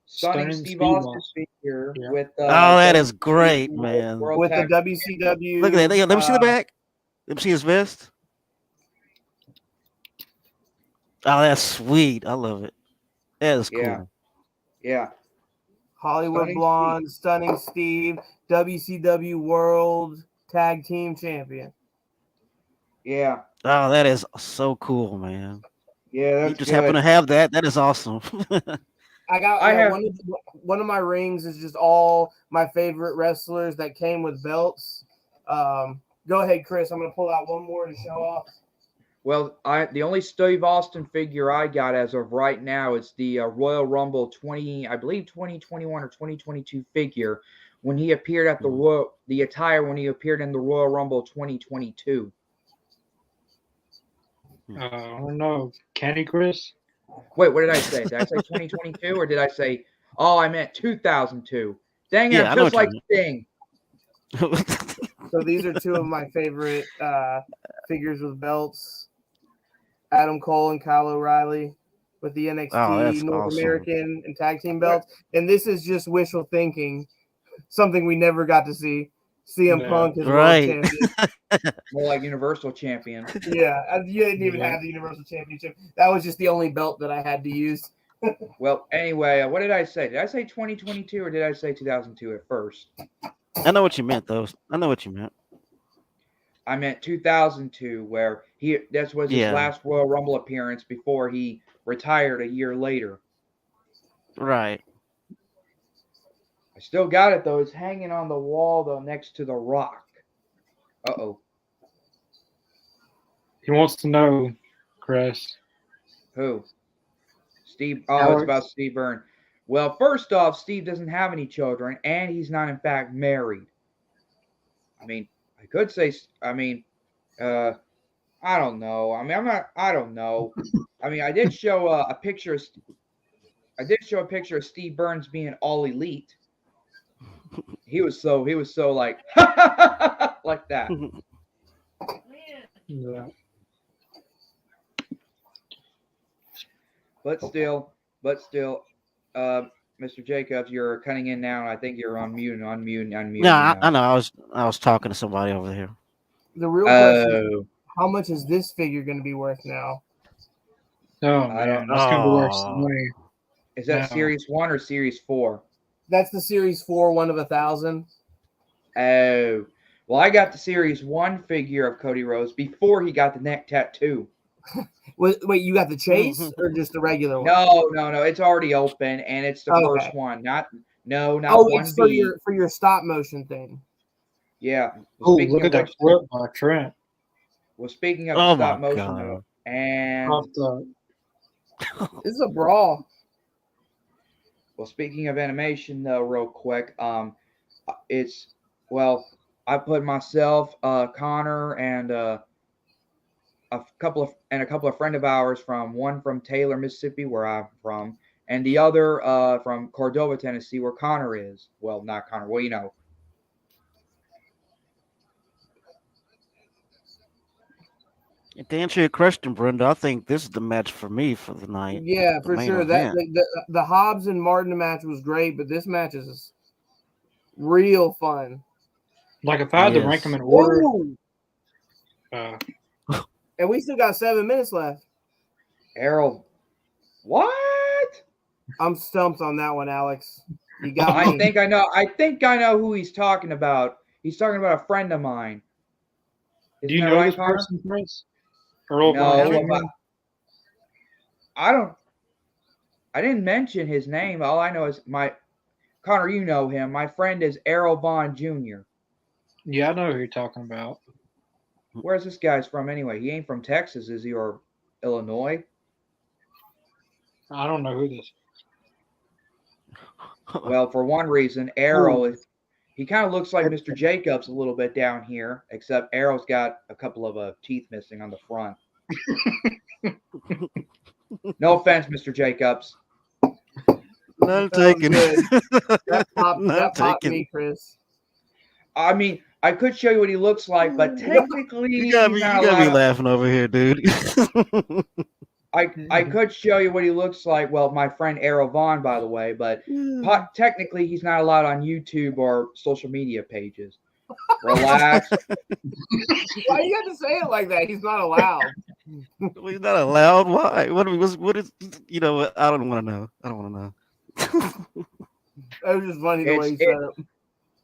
stunning Steve Austin figure Yeah. with Oh, that is WCW great, man. World with the Tag- WCW. Look at that. Let me see the back. Let me see his vest. Oh, that's sweet. I love it. That is Yeah. cool. Yeah. Hollywood Stunning Blonde, Stunning Steve, WCW World Tag Team Champion. Yeah. Oh, that is so cool, man. Yeah, that's You just good. happen to have that. That is awesome. I have- one of my rings is just all my favorite wrestlers that came with belts. Go ahead, Chris. I'm gonna pull out one more to show off. Well, the only Steve Austin figure I got as of right now is the Royal Rumble 2021 or 2022 figure when he appeared at the attire when he appeared in the Royal Rumble 2022. I don't know. Can he, Chris? Wait, what did I say? Did I say 2022 or did I say? Oh, I meant 2002. Dang it! Yeah, I I'm know just what like you Sting. So these are two of my favorite figures with belts. Adam Cole and Kyle O'Reilly with the NXT that's North awesome. American and tag team belts. And this is just wishful thinking, something we never got to see. CM Yeah. Punk is Right. world champion. More like Universal Champion. Yeah, you didn't even have the Universal Championship. That was just the only belt that I had to use. Well, anyway, what did I say? Did I say 2022 or did I say 2002 at first? I know what you meant, though. I know what you meant. I meant 2002, where that was his Yeah. last Royal Rumble appearance before he retired a year later. Right. I still got it though. It's hanging on the wall though, next to the Rock. Uh-oh. He wants to know, Chris. Who? Steve. Oh, Alex. it's about Steve Byrne. Well, first off, Steve doesn't have any children, and he's not in fact married. I mean, I could say. I mean, I don't know. I mean, I don't know. I mean, I did show a picture. I did show a picture of Steve Burns being all elite. He was so like like that. Yeah. But still, Mr. Jacobs, you're cutting in now, and I think you're on mute. Yeah, I know. I was talking to somebody over here. The real question is, how much is this figure going to be worth now? Oh, I man. don't That's going to be worth some money. Is that No. Series 1 or Series 4? That's the Series 4, 1 of 1,000. Oh, well, I got the Series 1 figure of Cody Rhodes before he got the neck tattoo. Wait, you got the chase or just the regular one? No. It's already open, and it's the first one. Not Oh, 1B. it's for your stop motion thing. Yeah. Oh, Speaking look of at that which, flip by Trent. well, speaking of Oh, stop my motion, God. though, and Off the- This is a brawl. well, speaking of animation, though, real quick, I put myself, Connor, and a couple of friend of ours one from Taylor, Mississippi, where I'm from, and the other from Cordova, Tennessee, where Connor is. Well, not Connor. Well, you know. To answer your question, Brenda, I think this is the match for me for the night. Yeah, the for main sure. event. The Hobbs and Martin match was great, but this match is real fun. Like, if I had to Yes. rank them in order, Ooh, and we still got 7 minutes left. Errol. What? I'm stumped on that one, Alex. You got I me. think I know who he's talking about. He's talking about a friend of mine. Do you Isn't that know right, this Connor? person, Chris? Earl No, Von Jr.? I didn't mention his name. All I know is Connor, you know him. My friend is Errol Vaughn Jr. Yeah, I know who you're talking about. Where's this guy's from anyway? He ain't from Texas, is he, or Illinois? I don't know who this is. Well, for one reason, Errol, he kind of looks like Mr. Jacobs a little bit down here, except Errol's got a couple of teeth missing on the front. No offense, Mr. Jacobs. None taken. That popped me, Chris. I mean, I could show you what he looks like, but technically, You gotta be laughing over here, dude. I could show you what he looks like. Well, my friend Errol Vaughn, by the way, but technically he's not allowed on YouTube or social media pages. Relax. Why you got to say it like that? He's not allowed. He's not allowed. Why? What is? You know what? I don't want to know. I don't want to know. That was just funny the way you said it.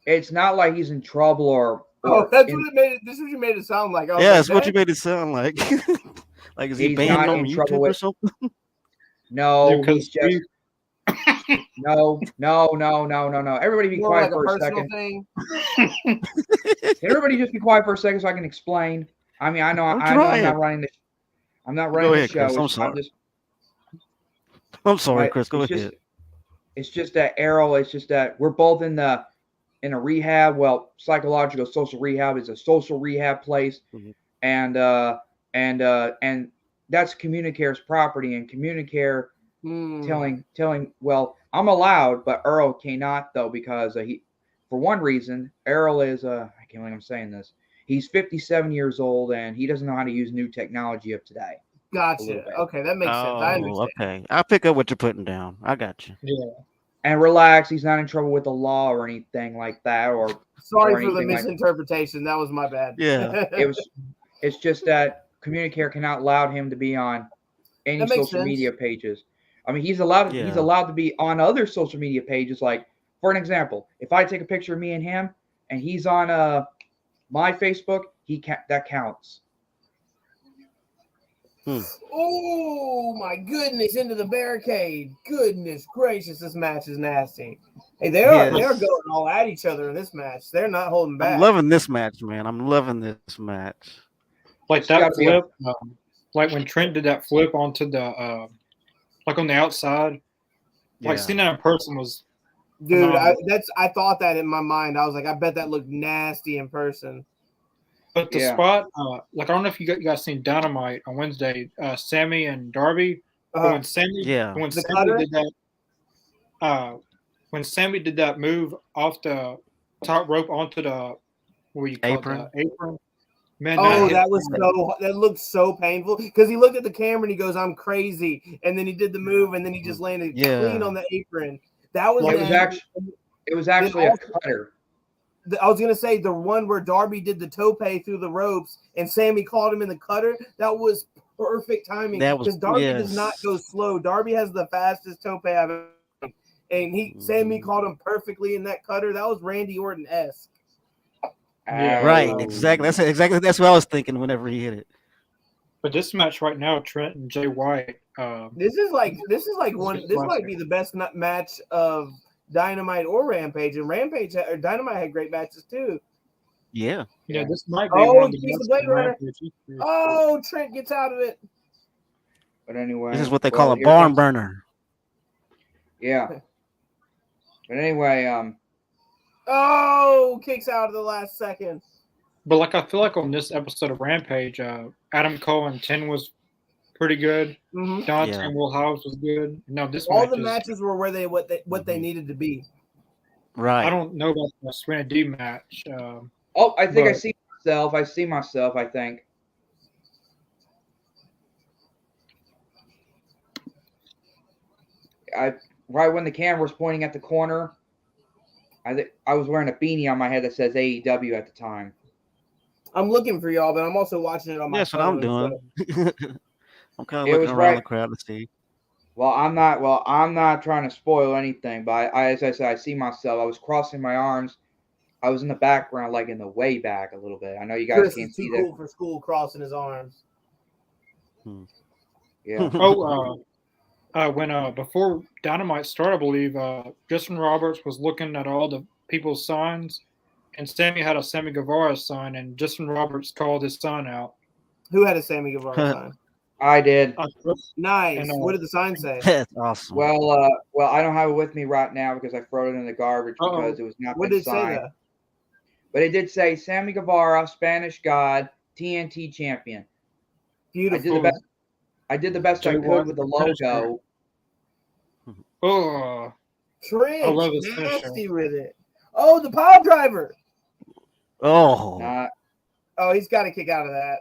It's not like he's in trouble or that's what it made it. This is what you made it sound like. Yeah, that's what you made it sound like. Like, is he banned on YouTube or something? No, he's just no. Everybody be quiet for a second. Can everybody just be quiet for a second so I can explain? I mean, I know I'm not running the. I'm not running the show. Chris, I'm sorry. I'm sorry, Chris. Go ahead. It's just that Errol. It's just that we're both in a rehab. Well, psychological social rehab is a social rehab place, and that's Communicare's property, and Communicare telling. Well, I'm allowed, but Earl cannot though because he, for one reason, Errol is I can't believe I'm saying this. He's 57 years old and he doesn't know how to use new technology of today. Gotcha. Okay, that makes sense. I understand. Okay, I pick up what you're putting down. I got you. Yeah. And relax, he's not in trouble with the law or anything like that. Or sorry for the misinterpretation. That was my bad. Yeah, It's just that Communicare cannot allow him to be on any social media pages. I mean, he's allowed to be on other social media pages. Like, for an example, if I take a picture of me and him, and he's on my Facebook, that counts. Oh my goodness! Into the barricade. Goodness gracious, this match is nasty. Hey, they're going all at each other in this match. They're not holding back. I'm loving this match, man. I'm loving this match. Like that flip, like when Trent did that flip onto the, like on the outside. Like seeing that in person was. Dude, I thought that in my mind. I was like, I bet that looked nasty in person. But the spot, like I don't know if you guys seen Dynamite on Wednesday, Sammy and Darby. When Sammy did that move off the top rope onto the apron. Man, that looked so painful because he looked at the camera and he goes, "I'm crazy," and then he did the move and then he just landed clean on the apron. That was it was actually a cutter. I was gonna say the one where Darby did the tope through the ropes and Sammy caught him in the cutter. That was perfect timing because Darby does not go slow. Darby has the fastest tope I've ever seen. And Sammy caught him perfectly in that cutter. That was Randy Orton-esque. Right, exactly. That's what I was thinking whenever he hit it. But this match right now, Trent and Jay White. This might be the best match of Dynamite or Rampage, and Dynamite had great matches too. Yeah, this might be one of the best Rampage. Oh, Trent gets out of it. But anyway, this is what they call a barn burner. Yeah. But anyway, kicks out of the last second. But like I feel like on this episode of Rampage, Adam Cole and 10 was pretty good. Dante and Will Hobbs was good. No, the matches were where what they needed to be. Right. I don't know about the Serena D match. I think I see myself. I think. Right when the camera was pointing at the corner, I was wearing a beanie on my head that says AEW at the time. I'm looking for y'all, but I'm also watching it on my phone. That's what I'm doing. I'm kind of It looking was around right. the crowd to see. Well, I'm not trying to spoil anything, but as I said, I see myself. I was crossing my arms. I was in the background, like in the way back a little bit. I know you guys Chris can't is too see that. cool for school, crossing his arms. Yeah. When before Dynamite started, I believe Justin Roberts was looking at all the people's signs, and Sammy had a Sammy Guevara sign, and Justin Roberts called his sign out. Who had a Sammy Guevara sign? I did. Nice. And, What did the sign say? That's awesome. Well, I don't have it with me right now because I threw it in the garbage because it was not What been did it say signed. though? But it did say Sammy Guevara, Spanish God, TNT champion. Beautiful. I did the best I could with the logo. Oh, Trench, I love this nasty with it. Oh, the pile driver. Oh, Oh, he's got to kick out of that.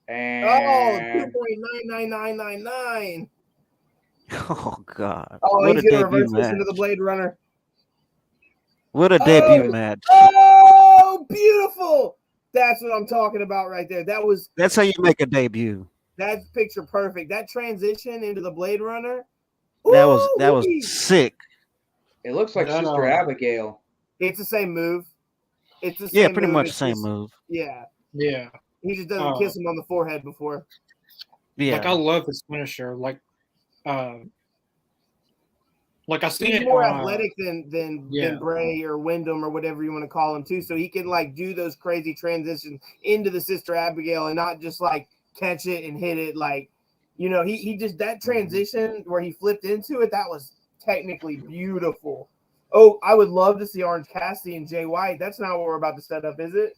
And 2.99999. oh God! Oh, What he's a gonna debut reverse this match! into the Blade Runner. What a debut match! Oh, beautiful! That's what I'm talking about right there. That's how you make a debut. That's picture perfect. That transition into the Blade Runner. That was sick. It looks like Sister Abigail. It's the same move. It's the same pretty move. much It's the same just, move. Yeah. He just doesn't kiss him on the forehead before. Yeah. Like I love his finisher. Like I seen He's it more on, athletic than Bray or Wyndham or whatever you want to call him too. So he can like do those crazy transitions into the Sister Abigail and not just like catch it and hit it. Like, he just that transition where he flipped into it, that was technically beautiful. Oh, I would love to see Orange Cassidy and Jay White. That's not what we're about to set up, is it?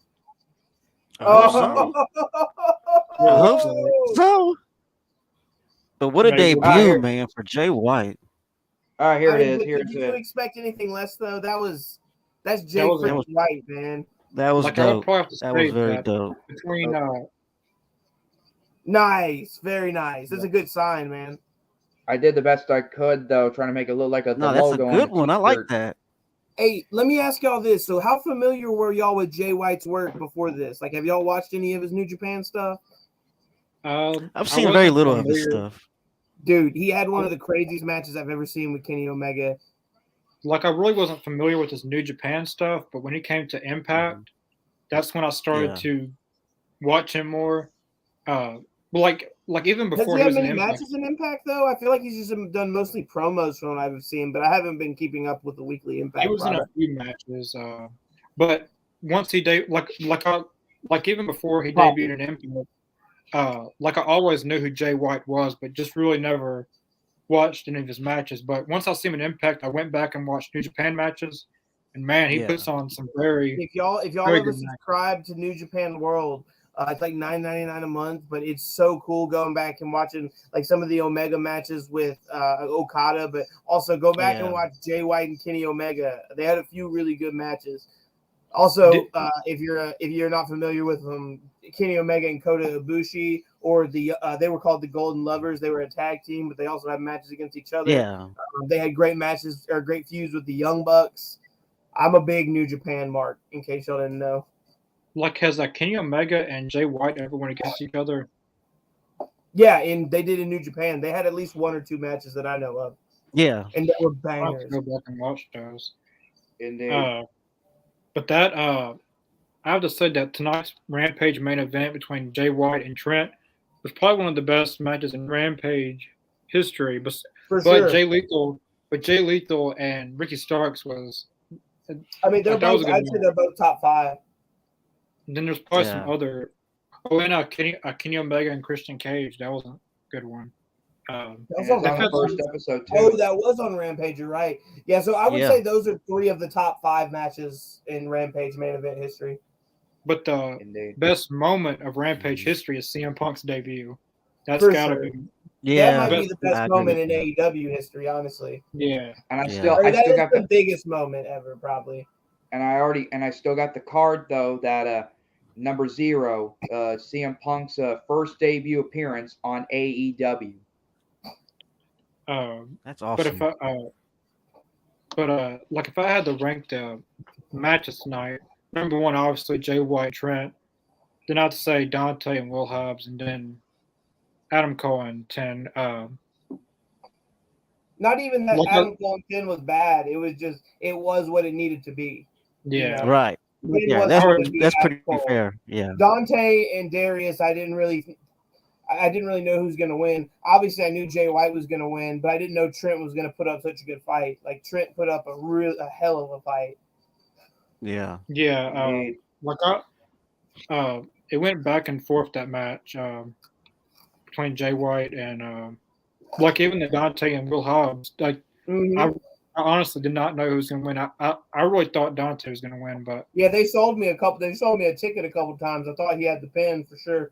I hope so. But what a debut, man, for Jay White. All right, here it is. Here's Did you expect anything less though? That's Jay White, man. That was dope. That was very dope. Between nice, very nice. That's a good sign, man. I did the best I could though, trying to make it look like the logo. That's a good one. I like that. Hey, let me ask y'all this. So how familiar were y'all with Jay White's work before this? Like, have y'all watched any of his New Japan stuff? I've seen very little of his stuff. Dude, he had one of the craziest matches I've ever seen with Kenny Omega. Like, I really wasn't familiar with his New Japan stuff, but when he came to Impact, that's when I started to watch him more. Like even before he was had many in Impact. matches in Impact though? I feel like he's just done mostly promos from what I've seen, but I haven't been keeping up with the weekly Impact. He was in a few matches, but once he even before he debuted in Impact, I always knew who Jay White was, but just really never watched any of his matches. But once I see him in Impact, I went back and watched New Japan matches, and man, he puts on some very. If y'all ever subscribe to New Japan World. It's like $9.99 a month, but it's so cool going back and watching like some of the Omega matches with Okada, but also go back and watch Jay White and Kenny Omega. They had a few really good matches. Also, if you're not familiar with them, Kenny Omega and Kota Ibushi, or they were called the Golden Lovers. They were a tag team, but they also had matches against each other. Yeah, they had great matches or great feuds with the Young Bucks. I'm a big New Japan mark, in case y'all didn't know. Like, has Kenny Omega and Jay White ever went against each other? Yeah, and they did in New Japan. They had at least one or two matches that I know of. Yeah, and they were bangers. I'll have to go back and watch those. Indeed. But that I have to say that tonight's Rampage main event between Jay White and Trent was probably one of the best matches in Rampage history. But sure. Jay Lethal and Ricky Starks was. I mean, they're both. I'd say they're both top 5. And then there's probably some other. Oh, and Kenny Omega and Christian Cage. That was a good one. That was on the first episode too. Oh, that was on Rampage. You're right. Yeah, so I would say those are 3 of the top 5 matches in Rampage main event history. But the best moment of Rampage history is CM Punk's debut. That's got to be. Yeah, that might be the best moment in AEW history, honestly. Yeah, and I still got the biggest moment ever, probably. And I still got the card though that number 0, CM Punk's first debut appearance on AEW. That's awesome. But if I had to rank the matches tonight, number 1 obviously Jay White, Trent. Then I'd say Dante and Will Hobbs, and then Adam Cole and 10. Not even that Like Adam Cole and 10 was bad. It was just it was what it needed to be. yeah, Right. 10 Yeah, wasn't Alright, going to be that's Adam pretty Cole. fair. Yeah. Dante and Darius, I didn't really know who's going to win. Obviously, I knew Jay White was going to win, but I didn't know Trent was going to put up such a good fight. Like Trent put up a hell of a fight. Yeah. yeah. Indeed. It went back and forth that match between Jay White and like even the Dante and Will Hobbs. Like Mm-hmm. I honestly did not know who was going to win. I really thought Dante was going to win, but Yeah, they sold me a ticket a couple times. I thought he had the pin for sure.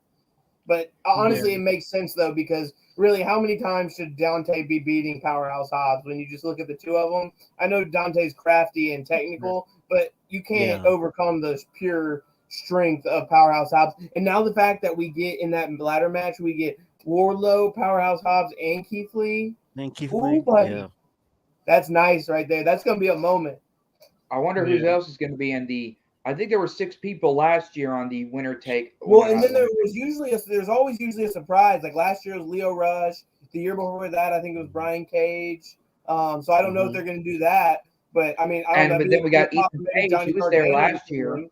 But honestly, Yeah. it makes sense though, because really, how many times should Dante be beating Powerhouse Hobbs when you just look at the two of them? I know Dante's crafty and technical, but you can't overcome the pure strength of Powerhouse Hobbs. And now the fact that we get in that ladder match, we get Wardlow, Powerhouse Hobbs, and Keith Lee. Thank you. Ooh, buddy. Yeah. That's nice right there. That's going to be a moment. I wonder who Yeah. else is going to be in the. I think there were 6 people last year on the winner take. Well, and then there's always usually a surprise. Like last year was Leo Rush. The year before that, I think it was Brian Cage. So I don't know if they're going to do that. But I mean, I don't know. But then we got Ethan Maybe Page. He was there Gargano last can year. win.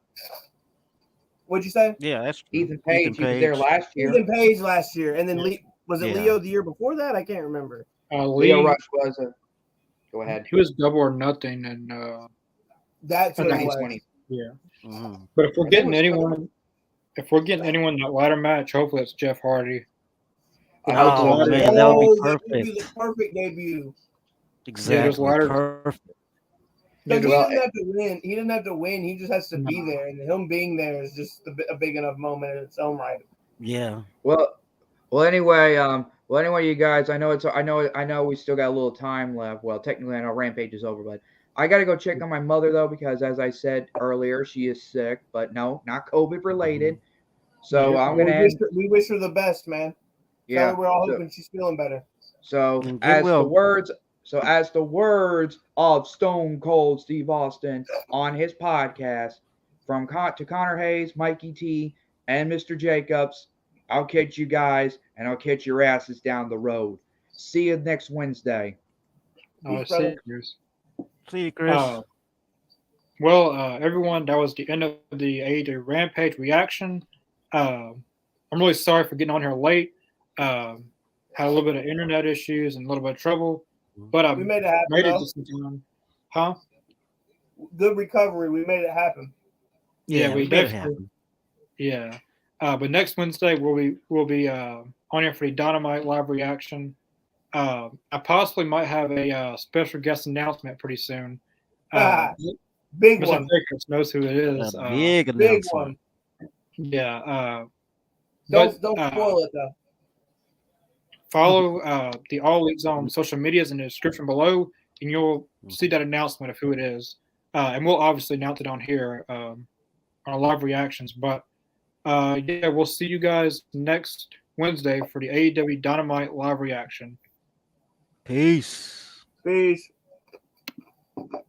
What'd you say? Yeah, that's true. Ethan Page. He was there last year. Ethan Page last year, and then was it Yeah. Leo the year before that? I can't remember. Leo Rush was a. Go ahead. He was double or nothing, and That's what it was. 2020. yeah. Mhm. But if we're I think getting it was anyone in that ladder match, hopefully it's Jeff Hardy. I hope Oh, so. man, that would be That would be perfect. the perfect debut. Exactly. ladders- Perfect. So he Well, doesn't have to win. He doesn't have to win. He just has to be there, and him being there is just a big enough moment in its own right. Yeah. Well, anyway, you guys, I know we still got a little time left. Well, technically, I know Rampage is over, but I got to go check on my mother though, because as I said earlier, she is sick, but no, not COVID related. So I'm gonna end. We wish her the best, man. Yeah, We're all hoping she's feeling better. So And as the goodwill. words of Stone Cold Steve Austin on his podcast, to Connor Hayes, Mikey T, and Mr. Jacobs, I'll catch you guys, and I'll catch your asses down the road. See you next Wednesday. Peace, See brother. you, Chris. See you, Chris. Everyone, that was the end of the AEW Rampage reaction. I'm really sorry for getting on here late. Had a little bit of internet issues and a little bit of trouble, but We made it happen. made it though. just in time. Huh? Good recovery. We made it happen. Yeah, we made it definitely. happen. Yeah, but next Wednesday we'll be on here for the Dynamite live reaction. I possibly might have a special guest announcement pretty soon. Big Mr. one. Jacobs knows who it is. A big Big announcement. one. Yeah. Don't spoil it though. Follow the All Elite Zone social medias in the description below, and you'll see that announcement of who it is. And we'll obviously announce it on here on our live reactions. But yeah, we'll see you guys next Wednesday for the AEW Dynamite live reaction. Peace. Peace.